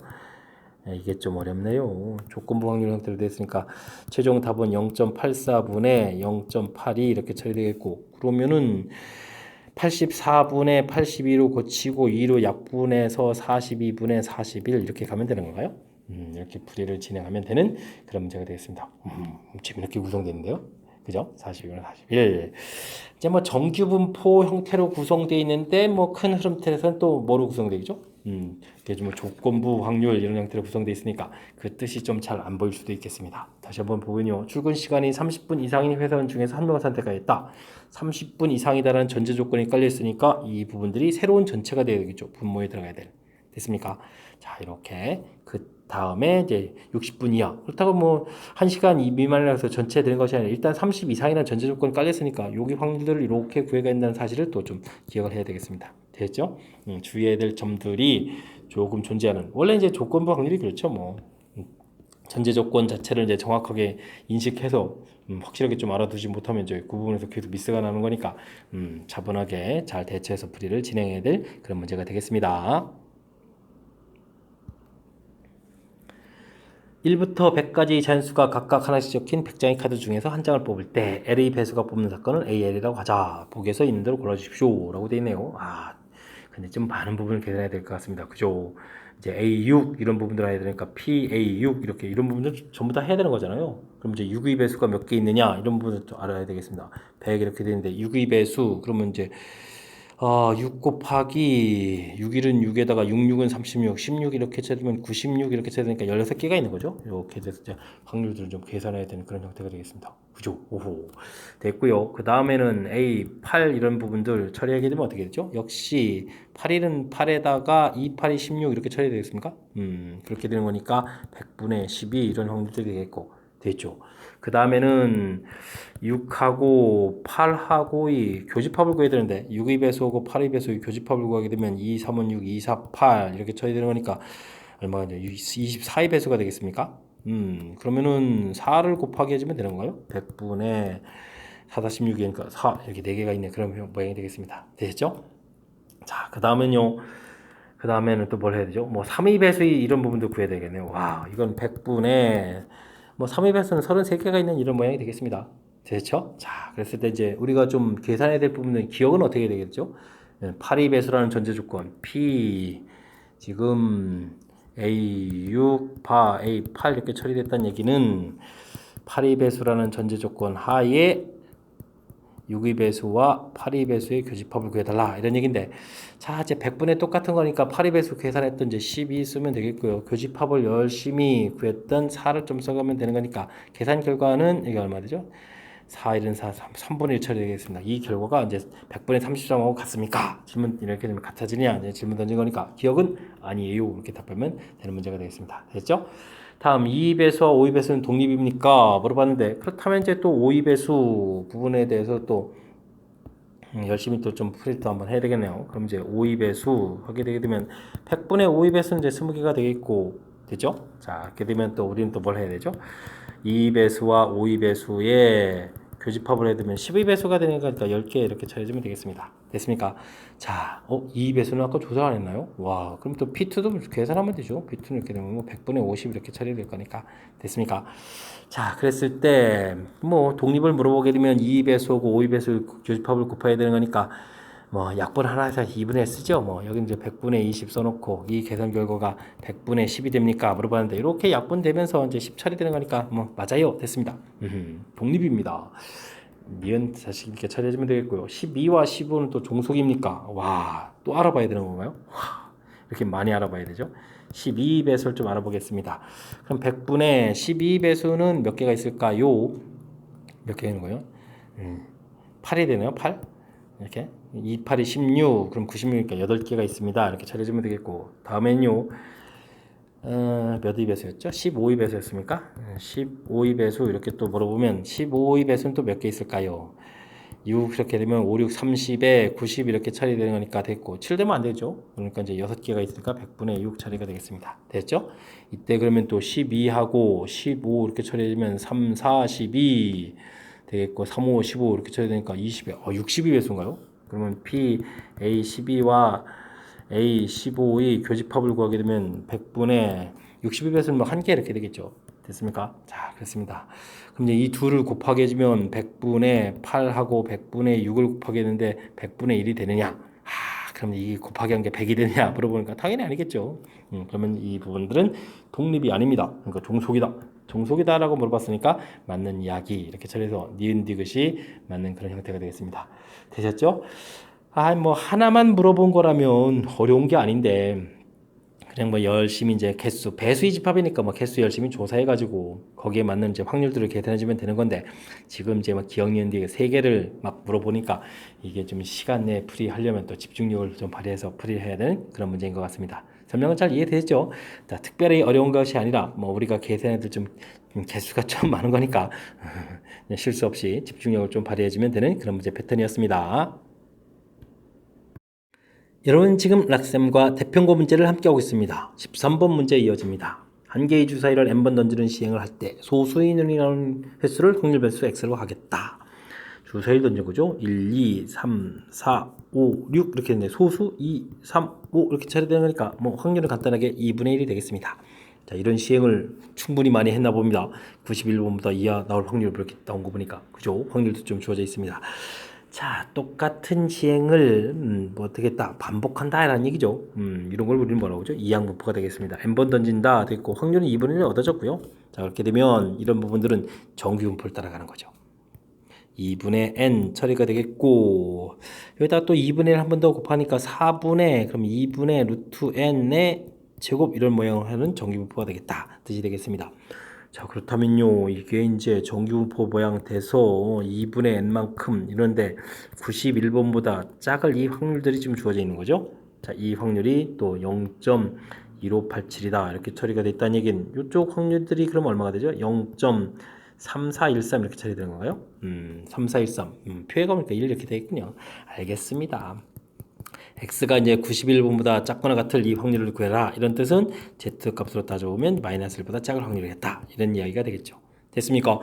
Speaker 1: 이게 좀 어렵네요. 조건부 확률 형태로 되어 있으니까 최종 답은 0.84분의 0.82 이렇게 처리되겠고 그러면은 84분의 82로 고치고 2로 약분해서 42분의 41 이렇게 가면 되는 건가요? 이렇게 풀이를 진행하면 되는 그런 문제가 되겠습니다. 재미있게 구성되는데요. 그죠? 42분의 41. 이제 뭐 정규분포 형태로 구성되어 있는데 뭐 큰 흐름틀에서는 또 뭐로 구성되어 있죠? 이게 좀 조건부 확률 이런 형태로 구성되어 있으니까 그 뜻이 좀 잘 안 보일 수도 있겠습니다. 다시 한번 보면요. 출근 시간이 30분 이상인 회사원 중에서 한 명을 선택하였다. 30분 이상이다라는 전제 조건이 깔려 있으니까 이 부분들이 새로운 전체가 되어야 되겠죠. 분모에 들어가야 될. 됐습니까? 자, 이렇게 그 다음에 이제 60분 이하. 그렇다고 뭐 1시간 미만이라서 전체 되는 것이 아니라 일단 30 이상이라는 전제 조건이 깔려 있으니까 여기 확률들을 이렇게 구해가 된다는 사실을 또 좀 기억을 해야 되겠습니다. 됐죠? 주의해야 될 점들이 조금 존재하는. 원래 이제 조건부 확률이 그렇죠. 뭐 전제 조건 자체를 이제 정확하게 인식해서 확실하게 좀 알아두지 못하면 이제 그 부분에서 계속 미스가 나는 거니까 차분하게 잘 대처해서 풀이를 진행해야 될 그런 문제가 되겠습니다. 1부터 100까지 자연수가 각각 하나씩 적힌 100장의 카드 중에서 한 장을 뽑을 때 LA 배수가 뽑는 사건은 AL이라고 하자. 보기에서 있는 대로 골라주십시오. 라고 되어 있네요. 근데 좀 많은 부분을 계산해야 될 것 같습니다. 그죠? 이제 A6 이런 부분들 해야 되니까 PA6 이렇게 이런 부분들 전부 다 해야 되는 거잖아요. 그럼 이제 유의 배수가 몇 개 있느냐 이런 부분을 좀 알아야 되겠습니다. 100 이렇게 되는데 유의 배수 그러면 이제 6 곱하기 6일은 6에다가 66은 36, 16 이렇게 쳐주면 96 이렇게 쳐야 되니까 16개가 있는 거죠. 이렇게 돼서 이제 확률들을 좀 계산해야 되는 그런 형태가 되겠습니다. 그죠? 오호. 됐고요. 그 다음에는 A, 8 이런 부분들 처리하게 되면 어떻게 되죠? 역시 8일은 8에다가 2, 8이 16 이렇게 처리되겠습니까? 그렇게 되는 거니까 100분의 12 이런 확률들이 되겠고 됐죠. 그 다음에는 6하고 8하고 이 교집합을 구해야 되는데 6의 배수하고 8의 배수의 교집합을 구하게 되면 2, 3은 6, 2, 4, 8 이렇게 쳐야 되는 거니까 얼마가 이제 24의 배수가 되겠습니까? 그러면은 4를 곱하기 해주면 되는 건가요? 100분의 4, 16이니까 4 이렇게 4개가 있네. 그런 모양이 되겠습니다. 되셨죠? 자, 그 다음은요. 그 다음에는 또 뭘 해야 되죠? 뭐 3의 배수의 이런 부분도 구해야 되겠네요. 와, 이건 100분의 뭐 3의 배수는 33개가 있는 이런 모양이 되겠습니다. 됐죠? 자, 그랬을 때 이제 우리가 좀 계산해야 될 부분은 기억은 어떻게 되겠죠? 8의 배수라는 전제 조건 P 지금 A6 바 A8 이렇게 처리됐다는 얘기는 8의 배수라는 전제 조건 하에 6의 배수와 8의 배수의 교집합을 구해달라 이런 얘기인데 자 이제 100분의 똑같은 거니까 8의 배수 계산했던 이제 12 쓰면 되겠고요. 교집합을 열심히 구했던 4를 좀 써가면 되는 거니까 계산 결과는 이게 얼마 되죠? 4, 1은 4, 3분의 1 처리되겠습니다. 이 결과가 이제 100분의 33하고 같습니까? 질문 이렇게 되면 같아지냐? 이제 질문 던진 거니까 기억은 아니에요. 이렇게 답하면 되는 문제가 되겠습니다. 됐죠? 다음 2의 배수와 5의 배수는 독립입니까? 물어봤는데 그렇다면 이제 또 5의 배수 부분에 대해서 또 열심히 또 좀 프린트 한번 해야 되겠네요. 그럼 이제 5의 배수 하게 되게 되면 100분의 5의 배수는 이제 20개가 되겠고 됐죠? 자 이렇게 되면 또 우리는 또 뭘 해야 되죠? 2의 배수와 5의 배수에 교집합을 해두면 10의 배수가 되니까 10개 이렇게 쳐주면 되겠습니다. 됐습니까? 자, 2의 배수는 아까 조사 안 했나요? 와, 그럼 또 P2도 계산하면 되죠. P2는 이렇게 되면 뭐 100분의 50 이렇게 처리될 거니까. 됐습니까? 자, 그랬을 때, 뭐, 독립을 물어보게 되면 2의 배수하고 5의 배수 교집합을 곱해야 되는 거니까, 뭐 약분 하나에서 2분의 1 쓰죠. 뭐 여기 이제 100분의 20 써놓고 이 계산 결과가 100분의 10이 됩니까? 물어봤는데 이렇게 약분되면서 이제 10 처리되는 거니까 뭐 맞아요. 됐습니다. 독립입니다. 니은 자식 이렇게 처리해주면 되겠고요. 12와 15는 또 종속입니까? 와, 또 알아봐야 되는 건가요? 와, 이렇게 많이 알아봐야 되죠. 12배수를 좀 알아보겠습니다. 그럼 100분의 12배수는 몇 개가 있을까요? 몇 개가 있는 거예요? 8이 되나요? 8? 이렇게 2, 8이 16 그럼 96이니까 8개가 있습니다. 이렇게 처리해주면 되겠고 다음엔요 몇의 배수였죠? 15의 배수였습니까? 15의 배수 이렇게 또 물어보면 15의 배수는 또 몇 개 있을까요? 6 이렇게 되면 5, 6, 30에 90 이렇게 처리되는 거니까 됐고 7 되면 안 되죠. 그러니까 이제 6개가 있으니까 100분의 6 처리가 되겠습니다. 됐죠? 이때 그러면 또 12하고 15 이렇게 처리되면 3, 4, 12 되겠고 3, 5, 15 이렇게 쳐야 되니까 20에 62 배수인가요? 그러면 P, A 12와 A 15의 교집합을 구하게 되면 100분의 62 배수는 뭐 한 개 이렇게 되겠죠. 됐습니까? 자, 그렇습니다. 그럼 이제 이 둘을 곱하게 해주면 100분의 8하고 100분의 6을 곱하게 했는데 100분의 1이 되느냐? 그럼 이게 곱하기 한 게 100이 되느냐 물어보니까 당연히 아니겠죠. 그러면 이 부분들은 독립이 아닙니다. 그러니까 종속이다. 종속이다라고 물어봤으니까 맞는 이야기 이렇게 처리해서 니은 디귿이 맞는 그런 형태가 되겠습니다. 되셨죠? 뭐 하나만 물어본 거라면 어려운 게 아닌데 그냥 뭐 열심히 이제 개수 배수의 집합이니까 뭐 개수 열심히 조사해가지고 거기에 맞는 이제 확률들을 계산해주면 되는 건데 지금 이제 막 기억 니은 디귿 세 개를 막 물어보니까 이게 좀 시간 내에 풀이하려면 또 집중력을 좀 발휘해서 풀이해야 되는 그런 문제인 것 같습니다. 설명은 잘 이해되죠? 자, 특별히 어려운 것이 아니라 뭐 우리가 계산해도 좀 개수가 좀 많은 거니까 실수 없이 집중력을 좀 발휘해주면 되는 그런 문제 패턴이었습니다. 여러분 지금 락쌤과 대평고 문제를 함께하고 있습니다. 13번 문제 이어집니다. 한 개의 주사위를 n번 던지는 시행을 할 때 소수인원이 나오는 횟수를 확률 배수 x로 하겠다. 주사위를 던져보죠. 1, 2, 3, 4, 5, 6 이렇게 되는데 소수 2, 3, 5 이렇게 처리되는 거니까 뭐 확률은 간단하게 2분의 1이 되겠습니다. 자, 이런 시행을 충분히 많이 했나 봅니다. 91번보다 이하 나올 확률이 그렇게 나온 거 보니까 그죠? 확률도 좀 주어져 있습니다. 자, 똑같은 시행을 뭐 어떻겠다 반복한다라는 얘기죠. 이런 걸 우리는 뭐라고 하죠? 이항분포가 되겠습니다. n번 던진다 됐고 확률은 2분의 1 얻어졌고요. 자, 그렇게 되면 이런 부분들은 정규분포를 따라가는 거죠. 2분의 n 처리가 되겠고 여기다가 또 2분의 1 한 번 더 곱하니까 4분의 그럼 2분의 루트 n의 제곱 이런 모양을 하는 정규분포가 되겠다 뜻이 되겠습니다. 자, 그렇다면요 이게 이제 정규분포 모양 돼서 2분의 n만큼 이런데 91번보다 작을 이 확률들이 지금 주어져 있는 거죠. 자, 이 확률이 또 0.1587이다 이렇게 처리가 됐다는 얘기는 이쪽 확률들이 그럼 얼마가 되죠? 0.3413 이렇게 처리되는 건가요? 3413 표에 가보니까 1 이렇게 되겠군요. 알겠습니다. x가 이제 91번보다 작거나 같을 이 확률을 구해라 이런 뜻은 z값으로 따져보면 마이너스 1보다 작을 확률이겠다 이런 이야기가 되겠죠. 됐습니까?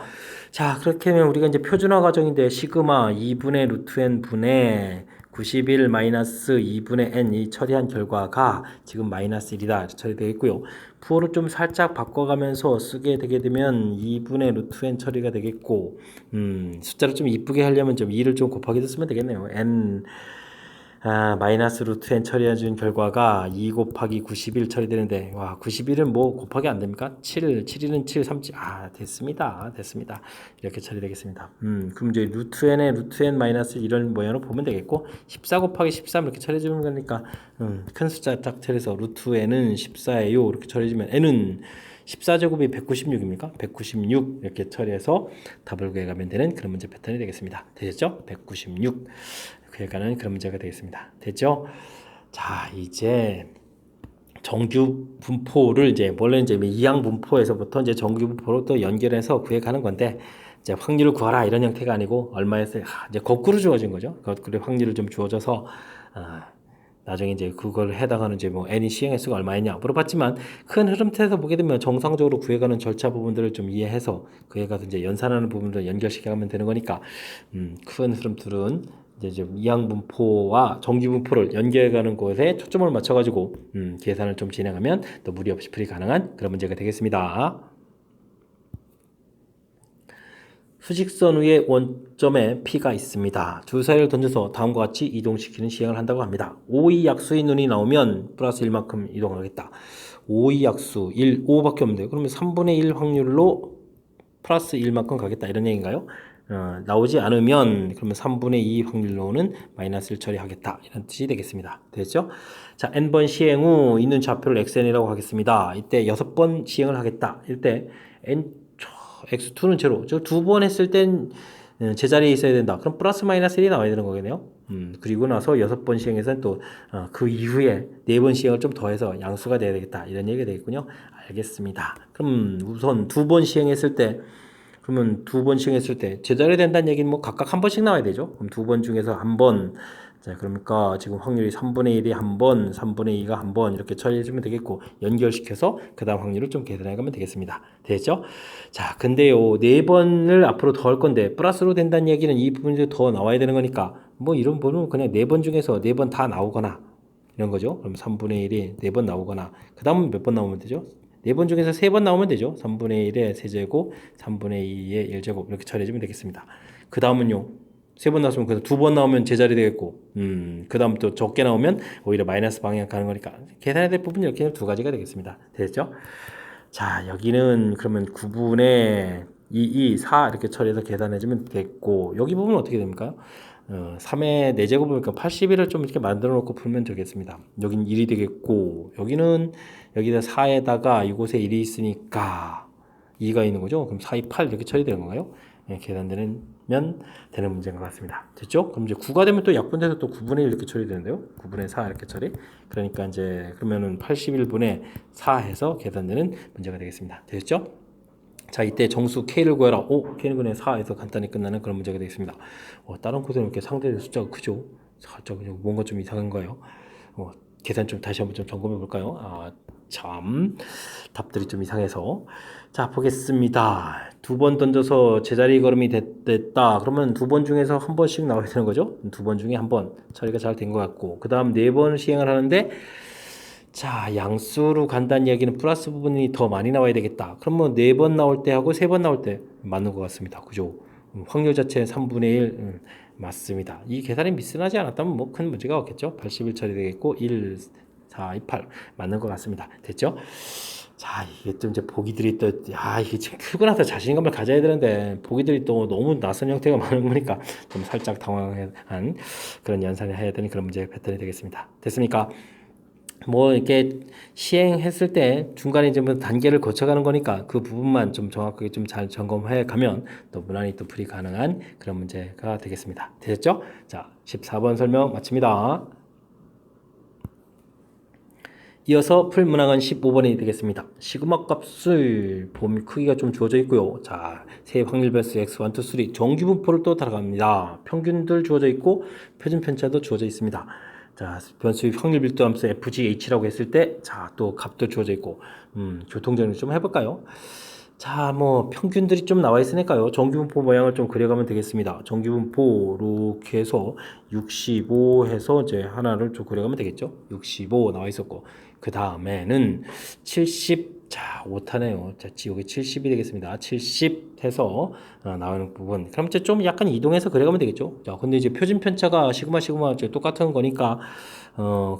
Speaker 1: 자, 그렇게 하면 우리가 이제 표준화 과정인데 시그마 2분의 루트 n 분의 91 마이너스 2분의 n 이 처리한 결과가 지금 마이너스 1이다 처리되겠고요. 부호를 좀 살짝 바꿔가면서 쓰게 되게 되면 2분의 루트 n 처리가 되겠고 숫자를 좀 이쁘게 하려면 좀 2를 좀 곱하기도 쓰면 되겠네요. n 마이너스 루트 n 처리해준 결과가 2 곱하기 91 처리되는데 와 91은 뭐 곱하기 안 됩니까? 7, 7은 7, 3, 7 됐습니다. 이렇게 처리되겠습니다. 그럼 이제 루트 n 마이너스 이런 모양으로 보면 되겠고 14 곱하기 13 이렇게 처리해주는 거니까 큰 숫자 딱 처리해서 루트 n은 14예요 이렇게 처리해주면 n은 14제곱이 196입니까? 196 이렇게 처리해서 답을 구해가면 되는 그런 문제 패턴이 되겠습니다. 되셨죠? 196 구해가는 그런 문제가 되겠습니다. 됐죠? 자, 이제 정규 분포를 이제 원래 이제 이항 분포에서부터 이제 정규 분포로 또 연결해서 구해가는 건데 이제 확률을 구하라 이런 형태가 아니고 얼마에서 이제 거꾸로 주어진 거죠. 거꾸로 확률을 좀 주어져서 나중에 이제 그걸 해당하는 이제 뭐 n이 시행 횟수가 얼마였냐 물어봤지만 큰 흐름에서 보게 되면 정상적으로 구해가는 절차 부분들을 좀 이해해서 그에 가서 이제 연산하는 부분들 연결시켜가면 되는 거니까 큰 흐름들은 이제 좀 이항분포와 정규분포를 연결해가는 곳에 초점을 맞춰가지고 계산을 좀 진행하면 또 무리 없이 풀이 가능한 그런 문제가 되겠습니다. 수직선 위에 원점에 P가 있습니다. 두 사이를 던져서 다음과 같이 이동시키는 시행을 한다고 합니다. 5의 약수의 눈이 나오면 플러스 1만큼 이동하겠다. 5의 약수 1, 5밖에 없는데 그러면 3분의 1 확률로 플러스 1만큼 가겠다 이런 얘기인가요? 나오지 않으면 그러면 3분의 2 확률로는 마이너스를 처리하겠다 이런 뜻이 되겠습니다. 됐죠? 자, n번 시행 후 있는 좌표를 xn이라고 하겠습니다. 이때 6번 시행을 하겠다. 이때 x2는 제로. 저 2번 했을 땐 제자리에 있어야 된다. 그럼 플러스 마이너스 1이 나와야 되는 거겠네요. 그리고 나서 6번 시행에서는 또 그 이후에 4번 시행을 좀 더해서 양수가 돼야 되겠다. 이런 얘기가 되겠군요. 알겠습니다. 그럼 우선 2번 시행했을 때 그러면 2번 시행했을 때 제자리 된다는 얘기는 뭐 각각 한 번씩 나와야 되죠. 그럼 2번 중에서 한 번. 자, 그러니까 지금 확률이 3분의 1이 한 번, 3분의 2가 한 번 이렇게 처리해주면 되겠고 연결시켜서 그 다음 확률을 좀 계산해 가면 되겠습니다. 됐죠? 자, 근데요 4번을 앞으로 더 할 건데 플러스로 된다는 얘기는 이 부분이 더 나와야 되는 거니까 뭐 이런 부분은 그냥 4번 중에서 4번 다 나오거나 이런 거죠. 그럼 3분의 1이 4번 나오거나 그 다음은 몇 번 나오면 되죠? 4번 중에서 3번 나오면 되죠. 3분의 1의 세제곱, 3분의 2의 1제곱 이렇게 처리해주면 되겠습니다. 그 다음은요. 3번 나왔으면 그래서 2번 나오면 제자리 되겠고 그 다음 또 적게 나오면 오히려 마이너스 방향 가는 거니까 계산해야 될 부분이 이렇게 2가지가 되겠습니다. 됐죠? 자, 여기는 그러면 9분의 2, 4 이렇게 처리해서 계산해주면 되겠고 여기 부분은 어떻게 됩니까? 3의 4제곱이니까 81을 좀 이렇게 만들어 놓고 풀면 되겠습니다. 여긴 1이 되겠고 여기는 여기다 4에다가 이곳에 1이 있으니까 2가 있는 거죠. 그럼 4, 2, 8 이렇게 처리되는 건가요? 네, 계산되면 되는 문제인 것 같습니다. 됐죠? 그럼 이제 9가 되면 또 약분돼서 또 9분의 1 이렇게 처리되는데요. 9분의 4 이렇게 처리. 그러니까 이제 그러면은 81분의 4 해서 계산되는 문제가 되겠습니다. 됐죠? 자, 이때 정수 K를 구해라. K는 그냥 4에서 간단히 끝나는 그런 문제가 되겠습니다. 다른 코드는 이렇게 상대적 숫자가 크죠? 살짝 뭔가 좀 이상한 거예요. 계산 좀 다시 한번 좀 점검해 볼까요? 참 답들이 좀 이상해서 자 보겠습니다. 2번 던져서 제자리 걸음이 됐다. 그러면 2번 중에서 한 번씩 나와야 되는 거죠. 2번 중에 한 번 처리가 잘 된 것 같고 그 다음 4번 시행을 하는데 자 양수로 간다는 이야기는 플러스 부분이 더 많이 나와야 되겠다. 그러면 4번 나올 때 하고 3번 나올 때 맞는 것 같습니다. 그죠? 확률 자체 3분의 1 맞습니다. 이 계산이 미스나지 않았다면 뭐 큰 문제가 없겠죠. 81 처리되겠고 1, 4, 2, 8 맞는 것 같습니다. 됐죠? 자, 이게 또 이제 보기들이 또, 이게 지금 풀고 나서 자신감을 가져야 되는데, 보기들이 또 너무 낯선 형태가 많은 거니까 좀 살짝 당황한 그런 연산을 해야 되는 그런 문제 패턴이 되겠습니다. 됐습니까? 뭐 이렇게 시행했을 때 중간에 이제 뭐 단계를 거쳐가는 거니까 그 부분만 좀 정확하게 좀 잘 점검해 가면 또 무난히 또 풀이 가능한 그런 문제가 되겠습니다. 되셨죠? 자, 14번 설명 마칩니다. 이어서 풀 문항은 15번이 되겠습니다. 시그마 값을 범위 크기가 좀 주어져 있고요. 자, 세 확률 변수 x1, 2, 3 정규 분포를 또 따라갑니다. 평균들 주어져 있고 표준 편차도 주어져 있습니다. 자, 변수의 확률 밀도 함수 FGH라고 했을 때, 자, 또 값도 주어져 있고, 교통정리 좀 해볼까요? 자, 뭐 평균들이 좀 나와 있으니까요. 정규분포 모양을 좀 그려가면 되겠습니다. 정규분포 이렇게 해서 65 해서 이제 하나를 좀 그려가면 되겠죠. 65 나와 있었고 그 다음에는 70, 자, 오타네요. 자, 여기 70이 되겠습니다. 70 해서 나오는 부분. 그럼 이제 좀 약간 이동해서 그려가면 되겠죠. 자, 근데 이제 표준 편차가 시그마 똑같은 거니까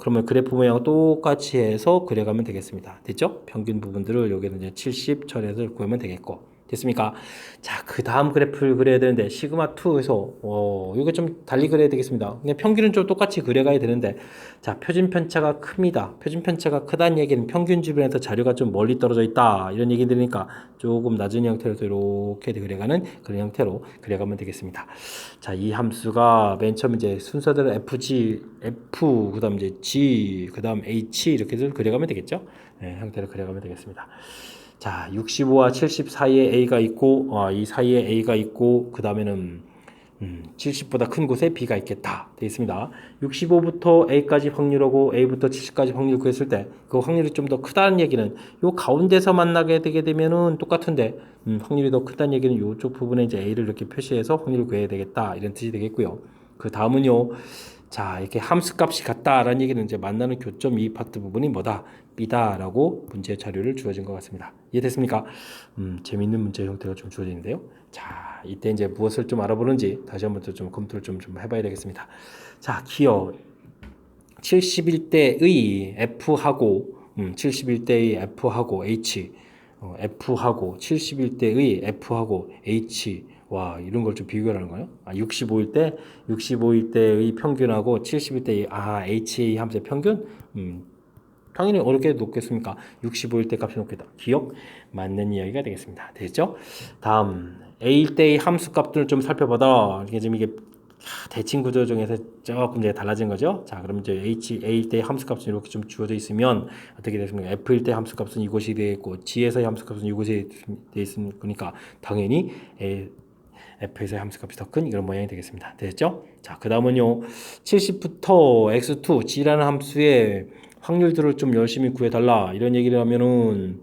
Speaker 1: 그러면 그래프 모양을 똑같이 해서 그려가면 되겠습니다. 됐죠? 평균 부분들을 여기는 이제 70 처리해서 구하면 되겠고. 됐습니까? 자, 그 다음 그래프를 그려야 되는데, 시그마2에서, 이거 좀 달리 그려야 되겠습니다. 그냥 평균은 좀 똑같이 그려가야 되는데, 자, 표준 편차가 큽니다. 표준 편차가 크다는 얘기는 평균 주변에서 자료가 좀 멀리 떨어져 있다. 이런 얘기 들으니까 조금 낮은 형태로 이렇게 그려가는 그런 형태로 그려가면 되겠습니다. 자, 이 함수가 맨 처음 이제 순서대로 F, 그 다음 이제 G, 그 다음 H 이렇게 해서 그려가면 되겠죠? 네, 형태로 그려가면 되겠습니다. 자, 65와 70 사이에 A가 있고, 이 사이에 A가 있고, 그 다음에는 70보다 큰 곳에 B가 있겠다. 되어 있습니다. 65부터 A까지 확률하고 A부터 70까지 확률 구했을 때, 그 확률이 좀 더 크다는 얘기는 요 가운데서 만나게 되게 되면은 똑같은데, 확률이 더 크다는 얘기는 요쪽 부분에 이제 A를 이렇게 표시해서 확률을 구해야 되겠다. 이런 뜻이 되겠고요. 그 다음은요. 자, 이렇게 함수 값이 같다라는 얘기는 이제 만나는 교점 이 파트 부분이 뭐다? B다라고 문제 자료를 주어진 것 같습니다. 이해됐습니까? 재밌는 문제 형태가 좀 주어지는데요. 자, 이때 이제 무엇을 좀 알아보는지 다시 한번 좀 검토를 좀 해봐야 되겠습니다. 자, 기어 71대의 F하고 71대의 F하고 H F하고 71대의 F하고 H 와, 이런 걸 좀 비교하는 거예요. 65일 때의 평균하고 71대 HA 함수의 평균? 당연히 어렵게 놓겠습니까? 65일 때 값이 높겠다. 기억? 맞는 이야기가 되겠습니다. 됐죠? 다음, A일 때의 함수 값들을 좀 살펴보다. 이게 지금 이게 대칭 구조 중에서 조금 이제 달라진 거죠. 자, 그럼 이제 A일 때의 함수 값은 이렇게 좀 주어져 있으면 어떻게 되겠습니까? F일 때 함수 값은 이곳이 되겠고, G에서의 함수 값은 이곳이 되어 있으니까 당연히 F에서의 함수값이 더 큰 이런 모양이 되겠습니다. 됐죠? 자, 그 다음은요. 70부터 x2, g라는 함수의 확률들을 좀 열심히 구해달라. 이런 얘기를 하면은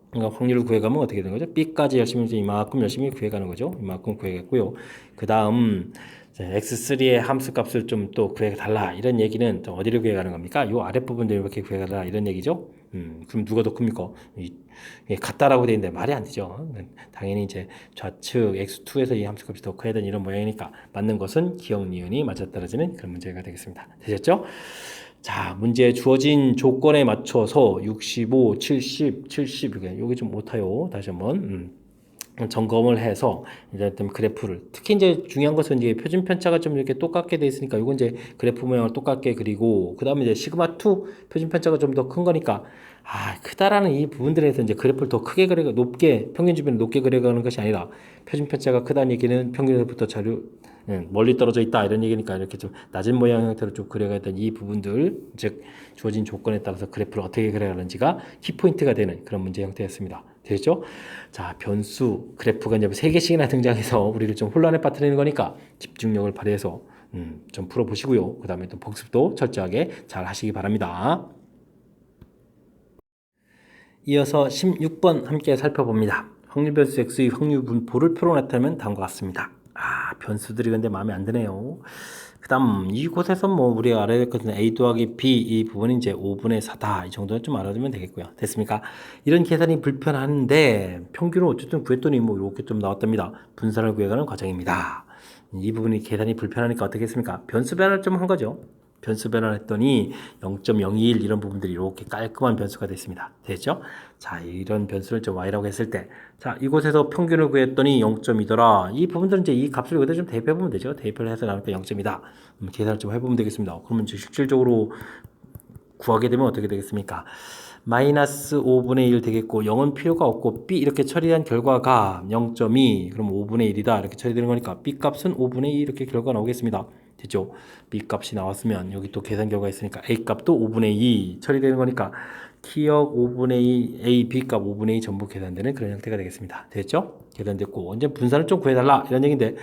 Speaker 1: 그러니까 확률을 구해가면 어떻게 되는 거죠? B까지 열심히 이만큼 열심히 구해가는 거죠. 이만큼 구해겠고요. 그 다음 x3의 함수값을 좀 또 구해달라. 이런 얘기는 또 어디를 구해가는 겁니까? 요 아랫부분들 이렇게 구해달라. 이런 얘기죠. 그럼 누가 더 큽니까? 같다라고 되어 있는데 말이 안 되죠. 당연히 이제 좌측 x2에서 이 함수값이 더 커야 되는 이런 모양이니까 맞는 것은 기억 니은이 맞아떨어지는 그런 문제가 되겠습니다. 되셨죠? 자, 문제에 주어진 조건에 맞춰서 65, 70, 70 이게 여기 좀 못해요. 다시 한번 점검을 해서 이제 그래프를 특히 이제 중요한 것은 이제 표준 편차가 좀 이렇게 똑같게 돼 있으니까 이건 이제 그래프 모양을 똑같게 그리고 그다음에 이제 시그마 2 표준 편차가 좀 더 큰 거니까 크다라는 이 부분들에서 이제 그래프를 더 크게 그려 높게 평균 주변을 높게 그려가는 것이 아니라 표준 편차가 크다는 얘기는 평균에서부터 자료 멀리 떨어져 있다 이런 얘기니까 이렇게 좀 낮은 모양 형태로 좀 그려가야 되는 이 부분들 즉 주어진 조건에 따라서 그래프를 어떻게 그려가는지가 키포인트가 되는 그런 문제 형태였습니다. 되죠? 자, 변수 그래프가 이제 3개씩이나 등장해서 우리를 좀 혼란에 빠뜨리는 거니까 집중력을 발휘해서 좀 풀어보시고요. 그 다음에 또 복습도 철저하게 잘 하시기 바랍니다. 이어서 16번 함께 살펴봅니다. 확률 변수 x의 확률 분포를 표로 나타내면 다음과 같습니다. 변수들이 근데 마음에 안 드네요. 그 다음 이곳에서 뭐 우리가 알아야 될 것은 a 더하기 b 이 부분이 이제 5분의 4다 이 정도는 좀 알아두면 되겠고요. 됐습니까? 이런 계산이 불편한데 평균을 어쨌든 구했더니 뭐 이렇게 좀 나왔답니다. 분산을 구해가는 과정입니다. 이 부분이 계산이 불편하니까 어떻게 했습니까? 변수 변화를 좀 한 거죠. 변수 변화를 했더니 0.021 이런 부분들이 이렇게 깔끔한 변수가 됐습니다. 됐죠? 자, 이런 변수를 좀 y라고 했을 때, 자, 이곳에서 평균을 구했더니 0.2더라. 이 부분들은 이제 이 값을 여기다 좀 대입해보면 되죠. 대입을 해서 나오니까 0.2다. 계산을 좀 해보면 되겠습니다. 그러면 이제 실질적으로 구하게 되면 어떻게 되겠습니까? 마이너스 5분의 1 되겠고 0은 필요가 없고 b 이렇게 처리한 결과가 0.2 그럼 5분의 1이다 이렇게 처리되는 거니까 b 값은 5분의 2 이렇게 결과 나오겠습니다. 됐죠? b 값이 나왔으면 여기 또 계산 결과 있으니까 a 값도 5분의 2 처리되는 거니까 T역 5분의 2 a, b 값 5분의 2 전부 계산되는 그런 형태가 되겠습니다. 됐죠? 계산됐고 언제 분산을 좀 구해달라 이런 얘기인데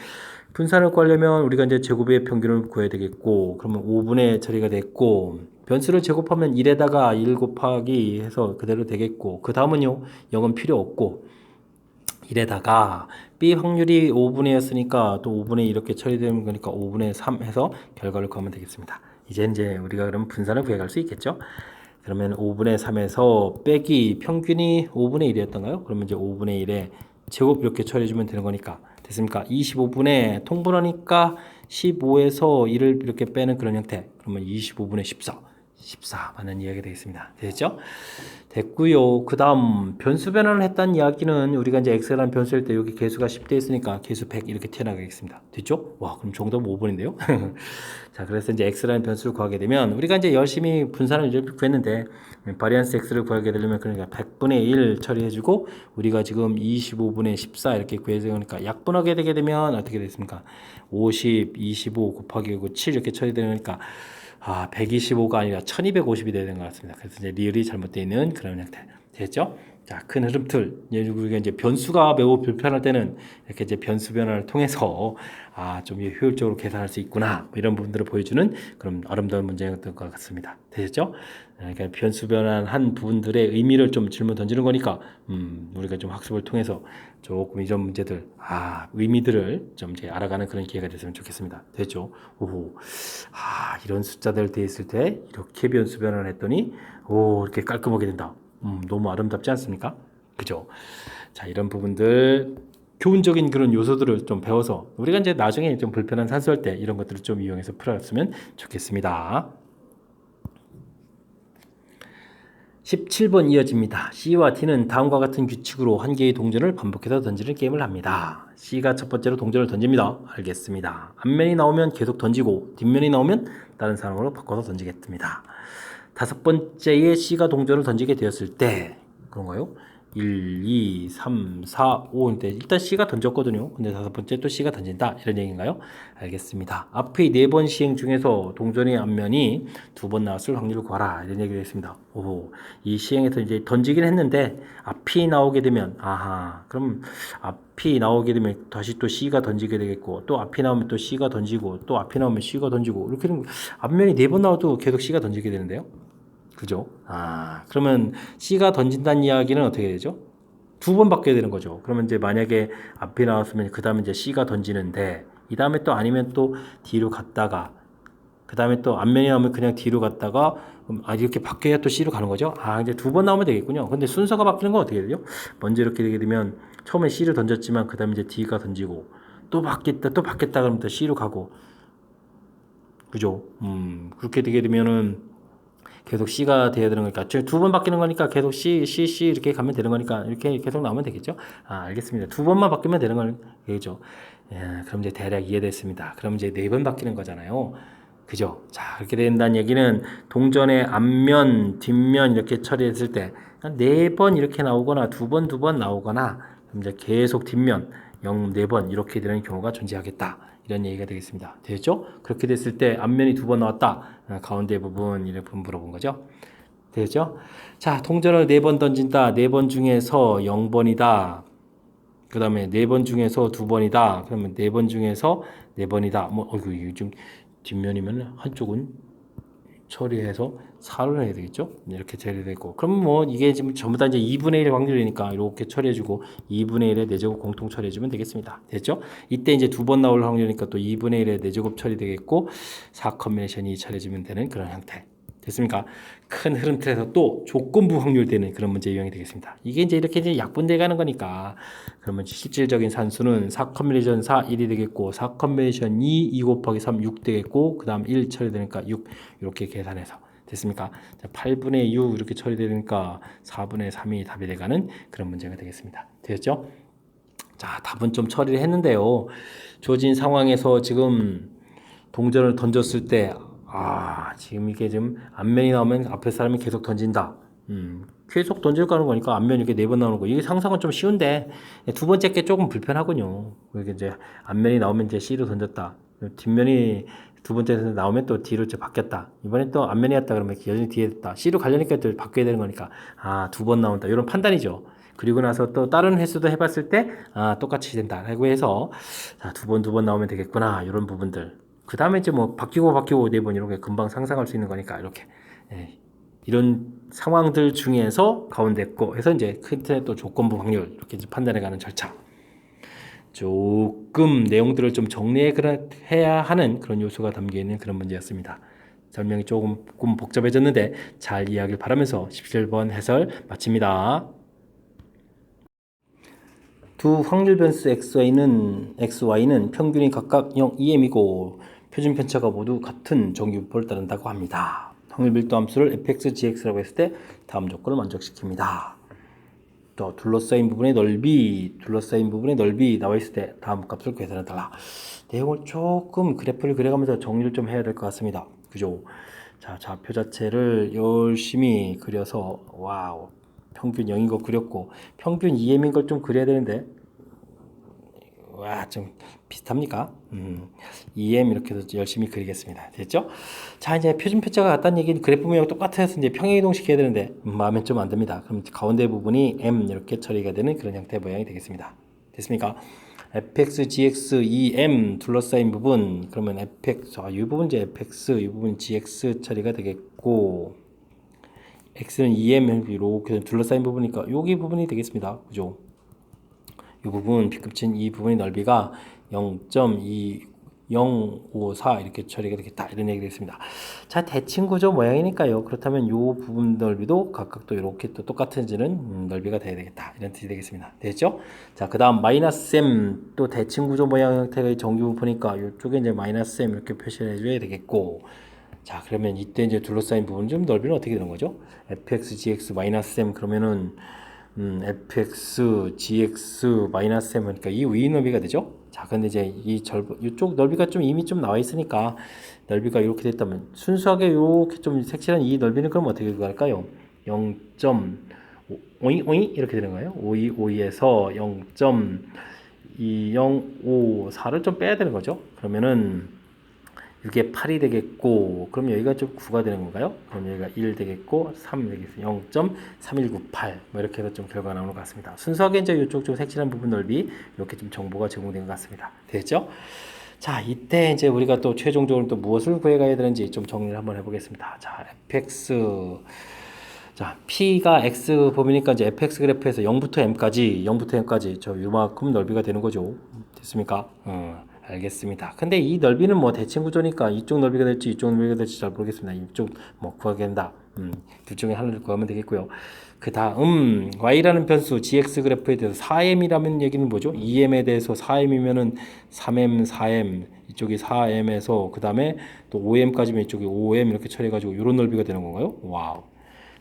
Speaker 1: 분산을 구하려면 우리가 이제 제곱의 평균을 구해야 되겠고 그러면 5분의 처리가 됐고 변수를 제곱하면 1에다가 1 곱하기 해서 그대로 되겠고 그 다음은요 0은 필요 없고 1에다가 b 확률이 5분의 1였으니까 또 5분의 2 이렇게 처리되는 거니까 5분의 3 해서 결과를 구하면 되겠습니다. 이제 우리가 그럼 분산을 구해갈 수 있겠죠. 그러면 5분의 3에서 빼기 평균이 5분의 1이었던가요? 그러면 이제 5분의 1에 제곱 이렇게 처리해주면 되는 거니까 됐습니까? 25분의 통분하니까 15에서 1을 이렇게 빼는 그런 형태. 그러면 25분의 14 맞는 이야기가 되겠습니다. 됐죠? 됐고요. 그 다음 변수 변환을 했다는 이야기는 우리가 이제 x라는 변수일 때 여기 개수가 10대 있으니까 개수 100 이렇게 튀어나가겠습니다. 됐죠? 와, 그럼 정답 5번인데요? 자, 그래서 이제 x라는 변수를 구하게 되면 우리가 이제 열심히 분산을 이제 구했는데 바리안스 x를 구하게 되려면 그러니까 100분의 1 처리해주고 우리가 지금 25분의 14 이렇게 구해서 그러니까 약분하게 되게 되면 어떻게 됐습니까? 50, 25 곱하기 7 이렇게 처리되니까 125가 아니라 1250이 되는 것 같습니다. 그래서 이제 리을이 잘못되어 있는 그런 형태. 됐죠? 자, 큰 흐름틀. 우리가 이제 변수가 매우 불편할 때는 이렇게 이제 변수 변화를 통해서 좀 효율적으로 계산할 수 있구나. 뭐 이런 부분들을 보여주는 그런 아름다운 문제였던 것 같습니다. 되셨죠? 그러니까 변수 변환한 부분들의 의미를 좀 질문 던지는 거니까 우리가 좀 학습을 통해서 조금 이런 문제들 의미들을 좀 이제 알아가는 그런 기회가 됐으면 좋겠습니다. 됐죠? 오호. 이런 숫자들 돼 있을 때 이렇게 변수 변환을 했더니 이렇게 깔끔하게 된다. 너무 아름답지 않습니까? 그죠? 자, 이런 부분들 교훈적인 그런 요소들을 좀 배워서 우리가 이제 나중에 좀 불편한 산수할 때 이런 것들을 좀 이용해서 풀었으면 좋겠습니다. 17번 이어집니다. C와 D는 다음과 같은 규칙으로 한 개의 동전을 반복해서 던지는 게임을 합니다. C가 첫 번째로 동전을 던집니다. 알겠습니다. 앞면이 나오면 계속 던지고 뒷면이 나오면 다른 사람으로 바꿔서 던지겠습니다. 다섯 번째에 C가 동전을 던지게 되었을 때 그런가요? 1, 2, 3, 4, 5 일단 C가 던졌거든요. 근데 다섯 번째 또 C가 던진다 이런 얘기인가요? 알겠습니다. 앞의 4번 시행 중에서 동전의 앞면이 2번 나왔을 확률을 구하라 이런 얘기를 했습니다. 이 시행에서 이제 던지긴 했는데 앞이 나오게 되면 그럼 앞이 나오게 되면 다시 또 C가 던지게 되겠고 또 앞이 나오면 또 C가 던지고 또 앞이 나오면 C가 던지고 이렇게 되면 앞면이 4번 나와도 계속 C가 던지게 되는데요. 그죠? 그러면 C가 던진다는 이야기는 어떻게 되죠? 2번 바뀌어야 되는 거죠. 그러면 이제 만약에 앞이 나왔으면 그 다음에 이제 C가 던지는데 이 다음에 또 아니면 또 D로 갔다가 그 다음에 또 앞면이 나오면 그냥 D로 갔다가 이렇게 바뀌어야 또 C로 가는 거죠. 이제 2번 나오면 되겠군요. 근데 순서가 바뀌는 건 어떻게 되죠? 먼저 이렇게 되게 되면 처음에 C를 던졌지만 그 다음에 이제 D가 던지고 또 바뀌었다 그러면 또 C로 가고 그죠? 그렇게 되게 되면은 계속 C가 돼야 되는 거니까 2번 바뀌는 거니까 계속 C 이렇게 가면 되는 거니까 이렇게 계속 나오면 되겠죠? 알겠습니다. 2번만 바뀌면 되는 거겠죠? 그럼 이제 대략 이해됐습니다. 그럼 이제 4번 바뀌는 거잖아요. 그죠? 자, 그렇게 된다는 얘기는 동전의 앞면, 뒷면 이렇게 처리했을 때 4번 이렇게 나오거나 2번 나오거나 그럼 이제 계속 뒷면 4번 이렇게 되는 경우가 존재하겠다. 이런 얘기가 되겠습니다. 되겠죠? 그렇게 됐을 때 앞면이 2번 나왔다. 가운데 부분 이렇게 물어본 거죠. 되겠죠? 자, 동전을 4번 던진다. 4번 중에서 0번이다. 그 다음에 4번 중에서 2번이다. 그러면 4번 중에서 4번이다. 이거 좀 뒷면이면 한쪽은 처리해서 4를 해야 되겠죠? 이렇게 처리되고 그럼 이게 지금 전부 다 이제 2분의 1 확률이니까 이렇게 처리해주고 2분의 1의 4제곱 공통 처리해주면 되겠습니다. 됐죠? 이때 이제 2번 나올 확률이니까 또 2분의 1의 4제곱 처리되겠고 4 컨비네이션이 처리해주면 되는 그런 형태. 됐습니까? 큰 흐름 틀에서 또 조건부 확률되는 그런 문제 유형이 되겠습니다. 이게 이렇게 약분돼 가는 거니까 그러면 실질적인 산수는 4 컨비네이션 4 1이 되겠고 4 컨비네이션 2 곱하기 3 6 되겠고 그 다음 1 처리되니까 6 이렇게 계산해서 됐습니까? 자, 8분의 6 이렇게 처리되니까 4분의 3이 답이 돼가는 그런 문제가 되겠습니다. 되겠죠? 자, 답은 좀 처리를 했는데요. 주어진 상황에서 지금 동전을 던졌을 때 지금 이게 좀 앞면이 나오면 앞에 사람이 계속 던진다. 계속 던질 가는 거니까 앞면이 이렇게 4번 나오는 거. 이게 상상은 좀 쉬운데 두 번째 게 조금 불편하군요. 이게 이제 앞면이 나오면 이제 C로 던졌다. 뒷면이 두 번째에서 나오면 또 D로 이제 바뀌었다. 이번엔 또 앞면이었다 그러면 여전히 뒤에 됐다. C로 가려니까 또 바뀌어야 되는 거니까 2번 나온다. 이런 판단이죠. 그리고 나서 또 다른 횟수도 해봤을 때 똑같이 된다. 라고 해서 두 번 나오면 되겠구나. 이런 부분들. 그 다음에 이제 뭐 바뀌고 4번 이렇게 금방 상상할 수 있는 거니까 이렇게 이런 상황들 중에서 가운데 거 해서 이제 끝에 또 조건부 확률 이렇게 이제 판단해가는 절차. 조금 내용들을 좀 정리해야 하는 그런 요소가 담겨 있는 그런 문제였습니다. 설명이 조금 복잡해졌는데 잘 이해하길 바라면서 17번 해설 마칩니다. 두 확률 변수 xy는 평균이 각각 0, 2m이고 표준 편차가 모두 같은 정규분포를 따른다고 합니다. 확률 밀도 함수를 fx, gx라고 했을 때 다음 조건을 만족시킵니다. 또 둘러싸인 부분의 넓이 나와 있을 때 다음 값을 계산해 달라. 내용을 조금 그래프를 그려가면서 정리를 좀 해야 될 것 같습니다. 그죠? 자, 좌표 자체를 열심히 그려서 평균 0인 거 그렸고 평균 2m인 걸 좀 그려야 되는데 좀 비슷합니까? 2m 이렇게 해서 열심히 그리겠습니다. 됐죠? 자, 이제 표준 편차가 같다는 얘기는 그래프 모양 똑같아서 이제 평행 이동시켜야 되는데 마음에 좀 안 듭니다. 그럼 가운데 부분이 m 이렇게 처리가 되는 그런 형태의 모양이 되겠습니다. 됐습니까? fx, gx, 2m 둘러싸인 부분 그러면 fx, 이 부분 이제 fx, 이 부분 gx 처리가 되겠고 x는 2m 이렇게 둘러싸인 부분이니까 여기 부분이 되겠습니다. 그죠? 이 부분 B급진 이 부분의 넓이가 0.2054 이렇게 처리가 되겠다 이런 얘기가 되겠습니다. 자, 대칭 구조 모양이니까요. 그렇다면 이 부분 넓이도 각각 또 이렇게 또 똑같은지는 넓이가 돼야 되겠다 이런 뜻이 되겠습니다. 됐죠? 자, 그 다음 마이너스 m 또 대칭 구조 모양 형태의 정규분포니까 이쪽에 이제 마이너스 m 이렇게 표시를 해줘야 되겠고. 자, 그러면 이때 이제 둘러싸인 부분 좀 넓이는 어떻게 되는 거죠? fx, gx, 마이너스 m 그러면은 fx, gx, 마이너스 m 그러니까 이 위 넓이가 되죠. 자, 근데 이제 이쪽 넓이가 좀 이미 좀 나와 있으니까 넓이가 이렇게 됐다면 순수하게 이렇게 좀 색칠한 이 넓이는 그럼 어떻게 구할까요? 0.52 이렇게 되는 거예요. 52에서 0.2054를 좀 빼야 되는 거죠. 그러면은 이게 8이 되겠고 그럼 여기가 좀 9가 되는 건가요? 그럼 여기가 1 되겠고 3 여기 0.3198 뭐 이렇게 해서 좀 결과가 나오는 것 같습니다. 순수하게 이제 이쪽 좀 색칠한 부분 넓이 이렇게 좀 정보가 제공된 것 같습니다. 됐죠? 자, 이때 이제 우리가 또 최종적으로 또 무엇을 구해가야 되는지 좀 정리를 한번 해보겠습니다. 자, fx 자, p가 x 범위니까 이제 fx 그래프에서 0부터 m까지 저 요만큼 넓이가 되는 거죠. 됐습니까? 알겠습니다. 근데 이 넓이는 뭐 대칭 구조니까 이쪽 넓이가 될지 이쪽 넓이가 될지 잘 모르겠습니다. 이쪽 뭐 구하게 된다. 둘 중에 하나를 구하면 되겠고요. 그 다음 y라는 변수 gx 그래프에 대해서 4m이라는 얘기는 뭐죠? 2m에 대해서 4m이면은 3m, 4m 이쪽이 4m에서 그 다음에 또 5m까지면 이쪽이 5m 이렇게 처리해가지고 이런 넓이가 되는 건가요? 와우.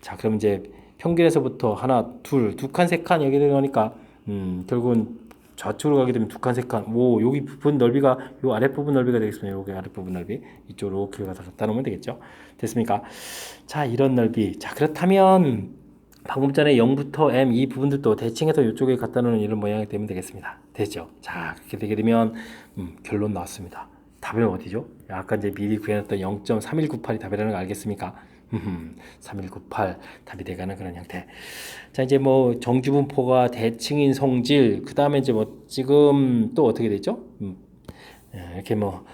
Speaker 1: 자, 그럼 이제 평균에서부터 하나, 둘, 두 칸, 세 칸 여기 되니까 결국은 좌측으로 가게 되면 두 칸, 세 칸, 여기 부분 넓이가 요 아랫부분 넓이가 되겠습니다. 여기 아랫부분 넓이 이쪽으로 이렇게 가서 갖다 놓으면 되겠죠. 됐습니까? 자, 이런 넓이. 자, 그렇다면 방금 전에 0부터 m 이 부분들도 대칭해서 이쪽에 갖다 놓는 이런 모양이 되면 되겠습니다. 됐죠? 자, 그렇게 되게 되면 결론 나왔습니다. 답은 어디죠? 아까 이제 미리 구해놨던 0.3198이 답이라는 거 알겠습니까? 3198 답이 돼가는 그런 형태. 자, 이제 뭐 정규분포가 대칭인 성질, 그 다음에 이제 뭐 지금 또 어떻게 되죠? 이렇게 뭐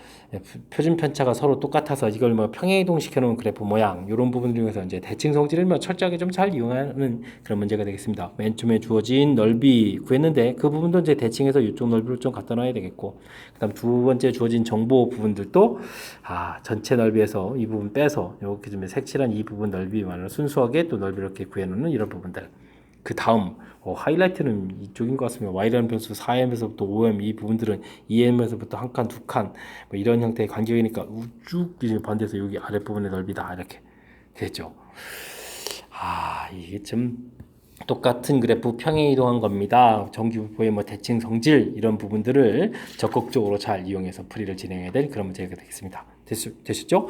Speaker 1: 표준 편차가 서로 똑같아서 이걸 뭐 평행이동 시켜놓은 그래프 모양 이런 부분을 중에서 이제 대칭 성질을 뭐 철저하게 좀 잘 이용하는 그런 문제가 되겠습니다. 맨 처음에 주어진 넓이 구했는데 그 부분도 이제 대칭해서 이쪽 넓이를 좀 갖다 놔야 되겠고, 그다음 두 번째 주어진 정보 부분들도 전체 넓이에서 이 부분 빼서 이렇게 좀 색칠한 이 부분 넓이만을 순수하게 또 넓이 이렇게 구해놓는 이런 부분들. 그 다음 하이라이트는 이쪽인 것 같습니다. Y라는 변수 4m에서부터 5m 이 부분들은 2m에서부터 한 칸, 두 칸 뭐 이런 형태의 간격이니까 우쭉 반대에서 여기 아랫부분의 넓이다 이렇게 되죠. 이게 좀 똑같은 그래프 평행 이동한 겁니다. 정기분포의 뭐 대칭 성질 이런 부분들을 적극적으로 잘 이용해서 풀이를 진행해야 될 그런 문제가 되겠습니다. 되셨죠?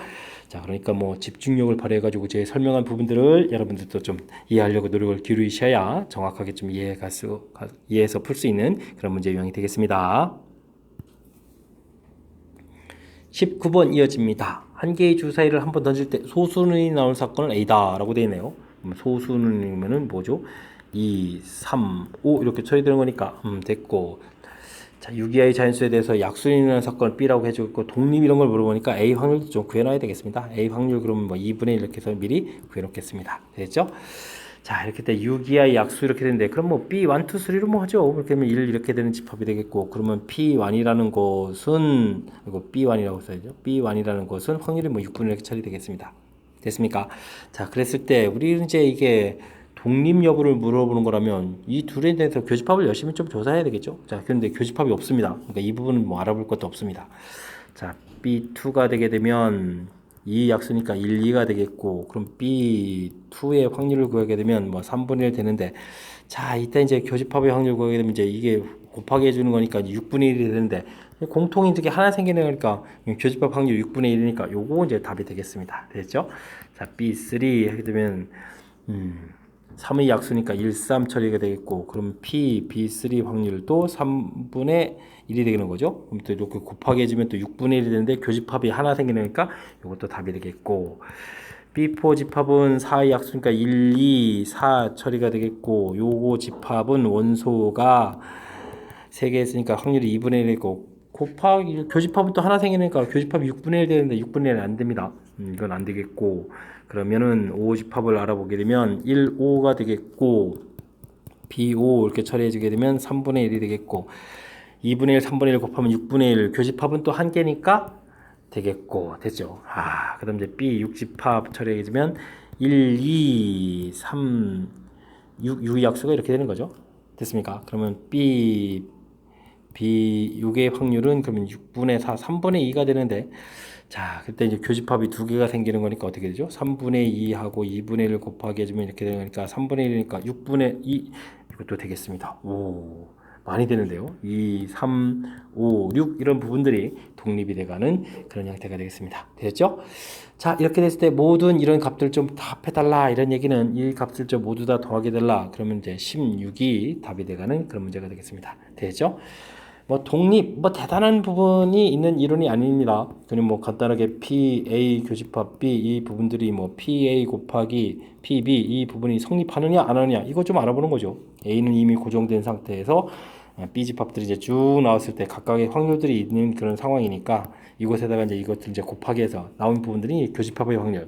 Speaker 1: 자, 그러니까 뭐 집중력을 발휘해가지고 제 설명한 부분들을 여러분들도 좀 이해하려고 노력을 기울이셔야 정확하게 좀 이해해서 풀 수 있는 그런 문제 유형이 되겠습니다. 19번 이어집니다. 한 개의 주사위를 한 번 던질 때 소수눈이 나올 사건은 A다라고 되어 있네요. 소수눈이면은 뭐죠? 2, 3, 5 이렇게 처리되는 거니까 됐고, 자, 유기하의 자연수에 대해서 약수인이라는 사건을 B라고 해주고 독립 이런 걸 물어보니까 A 확률도 좀 구해놔야 되겠습니다. A 확률 그러면 뭐 2분의 1 이렇게 해서 미리 구해놓겠습니다. 됐죠? 자, 이렇게 때 유기하의 약수 이렇게 되는데 그럼 뭐 B 1, 2, 3로 뭐 하죠. 이렇게 되면 1 이렇게 되는 집합이 되겠고, 그러면 P1이라는 것은 이거 B1이라고 써야죠. B1이라는 것은 확률이 뭐 6분의 1 이렇게 처리되겠습니다. 됐습니까? 자, 그랬을 때 우리 이제 이게 독립 여부를 물어보는 거라면 이 둘에 대해서 교집합을 열심히 좀 조사해야 되겠죠. 자, 그런데 교집합이 없습니다. 그러니까 이 부분은 뭐 알아볼 것도 없습니다. 자, B2가 되게 되면 2 약수니까 1, 2가 되겠고, 그럼 B2의 확률을 구하게 되면 뭐 3분의 1 되는데, 자, 이때 이제 교집합의 확률 구하게 되면 이제 이게 곱하기 해주는 거니까 6분의 1이 되는데, 공통인 적이 하나 생기는 거니까 교집합 확률 6분의 1이니까 요거 이제 답이 되겠습니다. 됐죠? 자, B3 하게 되면 3의 약수니까 1, 3 처리가 되겠고, 그럼 B3 확률도 3분의 1이 되는 거죠. 그럼 또 이렇게 곱하기 해주면 또 6분의 1이 되는데 교집합이 하나 생기니까 이것도 답이 되겠고, B4 집합은 4의 약수니까 1, 2, 4 처리가 되겠고, 요거 집합은 원소가 3개 있으니까 확률이 2분의 1이고, 곱하기 교집합은 또 하나 생기니까 교집합이 6분의 1 되는데 6분의 1은 안 됩니다. 이건 안 되겠고, 그러면은 5 집합을 알아보게 되면 1, 5가 되겠고, B5 이렇게 처리해주게 되면 3분의 1이 되겠고, 2분의 1, 3분의 1 곱하면 6분의 1, 교집합은 또 한 개니까 되겠고, 됐죠? 그 다음 이제 B 6집합 처리해주면 1, 2, 3, 6 약수가 이렇게 되는 거죠. 됐습니까? 그러면 B 6의 확률은 그러면 6분의 4, 3분의 2가 되는데, 자, 그때 이제 교집합이 두 개가 생기는 거니까 어떻게 되죠? 3분의 2하고 2분의 1 곱하기 해주면 이렇게 되는 거니까 3분의 1이니까 6분의 2 이것도 되겠습니다. 오, 많이 되는데요. 2, 3, 5, 6 이런 부분들이 독립이 돼가는 그런 형태가 되겠습니다. 되셨죠? 자, 이렇게 됐을 때 모든 이런 값들 좀 다 합해달라 이런 얘기는 이 값을 좀 모두 다 더하게 달라 그러면 이제 16이 답이 돼가는 그런 문제가 되겠습니다. 되죠? 뭐 독립 뭐 대단한 부분이 있는 이론이 아닙니다. 그냥 뭐 간단하게 PA 교집합 B 이 부분들이 뭐 PA 곱하기 PB 이 부분이 성립하느냐 안 하느냐 이거 좀 알아보는 거죠. A는 이미 고정된 상태에서 B 집합들이 이제 쭉 나왔을 때 각각의 확률들이 있는 그런 상황이니까 이곳에다가 이제 이것들 이제 곱하기 해서 나온 부분들이 교집합의 확률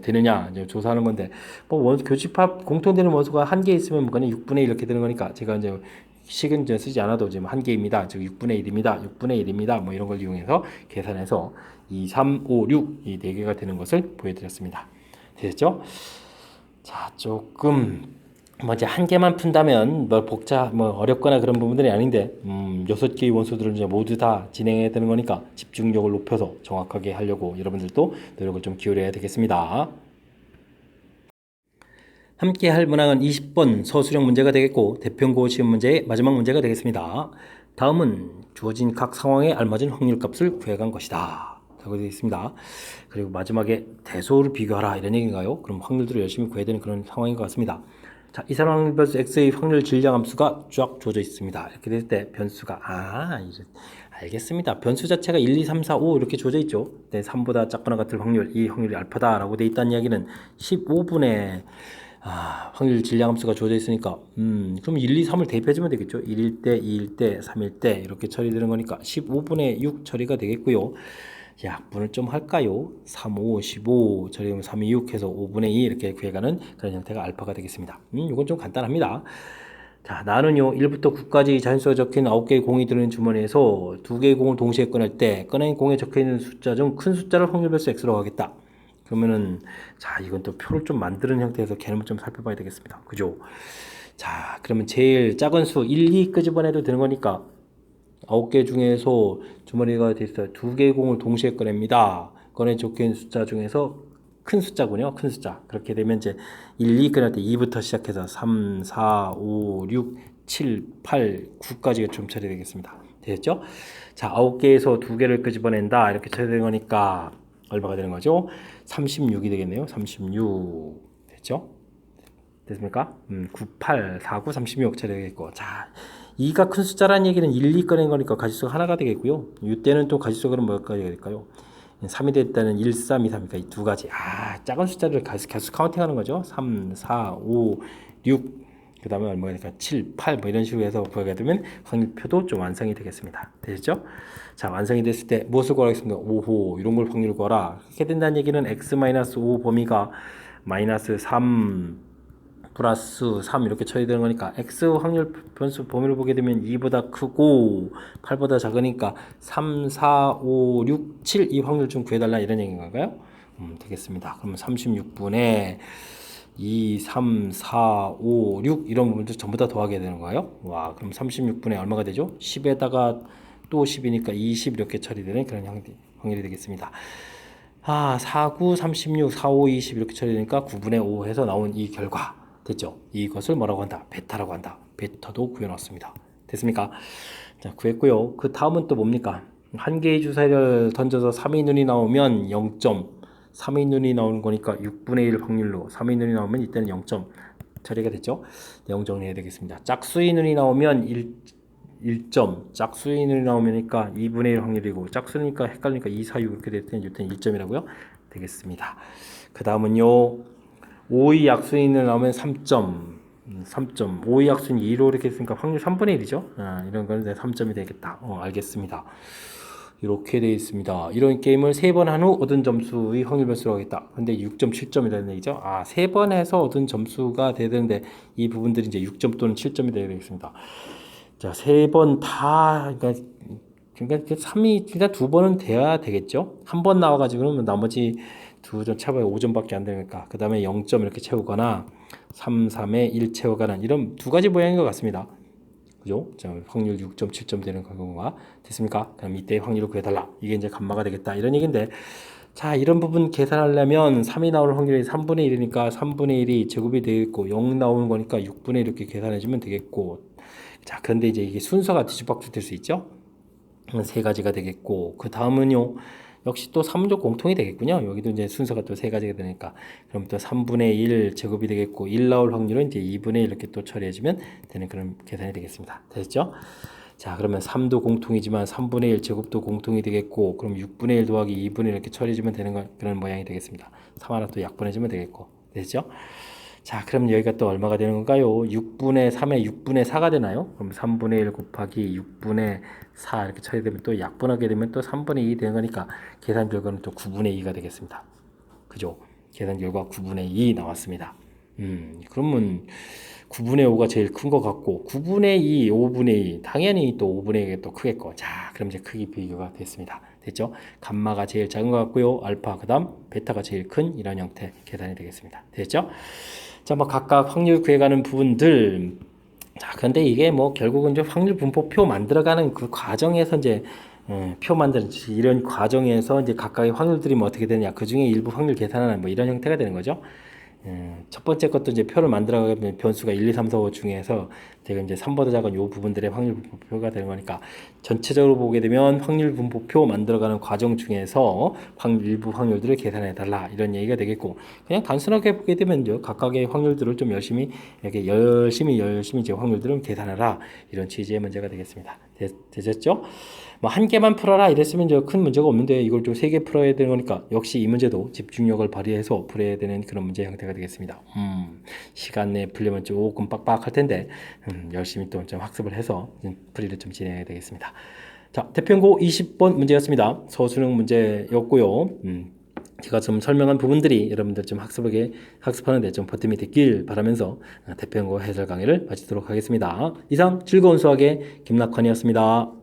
Speaker 1: 되느냐 이제 조사하는 건데, 뭐 교집합 공통되는 원소가 한 개 있으면 그냥 6분의 1 이렇게 되는 거니까 제가 이제 식은 이제 쓰지 않아도 지금 한 개입니다. 즉 6분의 1입니다. 6분의 1입니다. 뭐 이런 걸 이용해서 계산해서 2, 3, 5, 6 이 네 개가 되는 것을 보여드렸습니다. 되셨죠? 자, 조금 뭐 이제 한 개만 푼다면 뭐 어렵거나 그런 부분들이 아닌데 6개의 원소들을 이제 모두 다 진행해야 되는 거니까 집중력을 높여서 정확하게 하려고 여러분들도 노력을 좀 기울여야 되겠습니다. 함께 할 문항은 20번 서술형 문제가 되겠고 대평고 시험 문제의 마지막 문제가 되겠습니다. 다음은 주어진 각 상황에 알맞은 확률값을 구해간 것이다 라고 되어 있습니다. 그리고 마지막에 대소를 비교하라 이런 얘기인가요? 그럼 확률들을 열심히 구해야 되는 그런 상황인 것 같습니다. 자, 이 상황 변수 x의 확률 질량 함수가 쫙 주어져 있습니다. 이렇게 될 때 변수가 알겠습니다. 변수 자체가 1, 2, 3, 4, 5 이렇게 주어져 있죠. 네, 3보다 작거나 같을 확률, 이 확률이 알파다라고 되어 있다는 이야기는 15분의 확률 질량 함수가 주어져 있으니까 그럼 1, 2, 3을 대입해주면 되겠죠. 1일 때, 2일 때, 3일 때 이렇게 처리되는 거니까 15분의 6 처리가 되겠고요. 약분을 좀 할까요? 3, 5, 15 처리하면 3, 2, 6 해서 5분의 2 이렇게 구해가는 그런 형태가 알파가 되겠습니다. 이건 좀 간단합니다. 자, 나는요 1부터 9까지 자연수가 적힌 9개의 공이 들어있는 주머니에서 2개의 공을 동시에 꺼낼 때 꺼낸 공에 적혀있는 숫자 중 큰 숫자를 확률 배수 x라고 하겠다. 그러면은 자 이건 또 표를 좀 만드는 형태에서 개념을 좀 살펴봐야 되겠습니다. 그죠? 자 그러면 제일 작은 수 1, 2 끄집어내도 되는 거니까 9개 중에서 주머니가 돼 있어요. 2개의 공을 동시에 꺼냅니다. 꺼내 적혀있는 숫자 중에서 큰 숫자군요. 큰 숫자. 그렇게 되면 이제 1, 2 꺼낼 때 2부터 시작해서 3, 4, 5, 6, 7, 8, 9까지가 좀 처리되겠습니다. 되겠죠? 자, 9개에서 2개를 끄집어낸다. 이렇게 처리되는 거니까 얼마가 되는 거죠? 36이 되겠네요. 36. 됐죠? 됐습니까? 9, 8, 4, 9, 36 처리되겠고. 자, 2가 큰 숫자라는 얘기는 1, 2 꺼낸 거니까 가지수가 하나가 되겠고요. 이때는 또 가지수가 그럼 뭐가 될까요? 3이 됐다는 1, 3, 2, 3이니까 이 두 가지. 작은 숫자를 계속 카운팅하는 거죠. 3, 4, 5, 6. 그 다음에 얼마가 되니까 7, 8 뭐 이런 식으로 해서 구하게 되면 확률표도 좀 완성이 되겠습니다. 되겠죠? 자, 완성이 됐을 때 무엇을 구하겠습니까? 5호 이런 걸 확률 구하라. 그렇게 된다는 얘기는 x-5 범위가 마이너스 3 플러스 3 이렇게 처리되는 거니까 x 확률 변수 범위를 보게 되면 2보다 크고 8보다 작으니까 3, 4, 5, 6, 7 이 확률 좀 구해달라 이런 얘기인 건가요? 되겠습니다. 그러면 36분의 2, 3, 4, 5, 6 이런 부분들 전부 다 더하게 되는 거예요. 와, 그럼 36분의 얼마가 되죠? 10에다가 또 10이니까 20 이렇게 처리되는 그런 확률이 되겠습니다. 4, 9, 36, 4, 5, 20 이렇게 처리되니까 9분의 5 해서 나온 이 결과 됐죠? 이것을 뭐라고 한다? 베타라고 한다. 베타도 구해놨습니다. 됐습니까? 자, 구했고요. 그 다음은 또 뭡니까? 한 개의 주사위를 던져서 3의 눈이 나오면 0점, 3의 눈이 나오는 거니까 6분의 1 확률로 3의 눈이 나오면 이때는 0점 처리가 됐죠? 0 정리해야 되겠습니다. 짝수의 눈이 나오면 1점, 짝수의 눈이 나오면니까 2분의 1 확률이고 짝수니까 헷갈리니까 2, 4, 6 이렇게 될 때는 이때는 1점이라고요? 되겠습니다. 그 다음은요. 5의 약수인을 나오면 3점, 3점. 5의 약수인 2로 이렇게 했으니까 확률 3분의 1이죠. 이런 거는 3점이 되겠다. 알겠습니다. 이렇게 되어 있습니다. 이런 게임을 3번 한 후 얻은 점수의 확률 변수라고 하겠다. 근데 6.7점이라는 얘기죠. 3번 해서 얻은 점수가 돼야 되는데 이 부분들이 이제 6점 또는 7점이 되어야 되겠습니다. 자, 3번 다, 그러니까 3이 진짜 2번은 돼야 되겠죠. 한 번 나와가지고는 나머지 2점 차고에 5점밖에 안 되니까 그 다음에 0점 이렇게 채우거나 3, 3에 1 채우거나 이런 두 가지 모양인 것 같습니다. 그죠? 자, 확률 6.7점 되는 경우가 됐습니까? 그럼 이때 확률을 구해달라. 이게 이제 감마가 되겠다. 이런 얘기인데 자, 이런 부분 계산하려면 3이 나오는 확률이 3분의 1이니까 3분의 1이 제곱이 되겠고 0 나오는 거니까 6분의 1 이렇게 계산해주면 되겠고 자, 그런데 이제 이게 순서가 뒤죽박죽 될 수 있죠? 세 가지가 되겠고 그 다음은요 역시 또 3조 공통이 되겠군요. 여기도 이제 순서가 또 세 가지가 되니까 그럼 또 3분의 1 제곱이 되겠고 1 나올 확률은 이제 2분의 1 이렇게 또 처리해주면 되는 그런 계산이 되겠습니다. 됐죠? 자, 그러면 3도 공통이지만 3분의 1 제곱도 공통이 되겠고 그럼 6분의 1 더하기 2분의 1 이렇게 처리해주면 되는 그런 모양이 되겠습니다. 3 하나 또 약분해주면 되겠고 됐죠? 자, 그럼 여기가 또 얼마가 되는 건가요? 6분의 3에 6분의 4가 되나요? 그럼 3분의 1 곱하기 6분의 4 이렇게 처리되면 또 약분하게 되면 또 3분의 2 되는 거니까 계산 결과는 또 9분의 2가 되겠습니다. 그죠? 계산 결과 9분의 2 나왔습니다. 그러면 9분의 5가 제일 큰 것 같고 9분의 2, 5분의 2 당연히 또 5분의 2가 또 크겠고 자 그럼 이제 크기 비교가 됐습니다. 됐죠? 감마가 제일 작은 것 같고요. 알파 그 다음 베타가 제일 큰 이런 형태 계산이 되겠습니다. 됐죠? 자, 뭐 각각 확률 구해가는 부분들. 자, 근데 이게 뭐 결국은 이제 확률 분포표 만들어가는 그 과정에서 이제 표 만드는 이런 과정에서 이제 각각의 확률들이 뭐 어떻게 되느냐 그 중에 일부 확률 계산하는 뭐 이런 형태가 되는 거죠. 첫 번째 것도 이제 표를 만들어가면 변수가 1, 2, 3, 4, 5 중에서 제가 이제 3보다 작은 요 부분들의 확률 분포표가 되는 거니까 전체적으로 보게 되면 확률 분포표 만들어가는 과정 중에서 일부 확률들을 계산해 달라 이런 얘기가 되겠고 그냥 단순하게 보게 되면요 각각의 확률들을 좀 열심히 이렇게 열심히 이제 확률들을 계산하라 이런 취지의 문제가 되겠습니다. 되셨죠? 뭐 한 개만 풀어라 이랬으면 이제 큰 문제가 없는데 이걸 좀 세 개 풀어야 되는 거니까 역시 이 문제도 집중력을 발휘해서 풀어야 되는 그런 문제 형태가 되겠습니다. 시간 내에 풀려면 조금 빡빡할 텐데 열심히 또 좀 학습을 해서 풀이를 좀 진행해야 되겠습니다. 자, 대표연고 20번 문제였습니다. 서술형 문제였고요. 제가 좀 설명한 부분들이 여러분들 좀 학습하는데 좀 보탬이 됐길 바라면서 대표연고 해설 강의를 마치도록 하겠습니다. 이상 즐거운 수학의 김낙환이었습니다.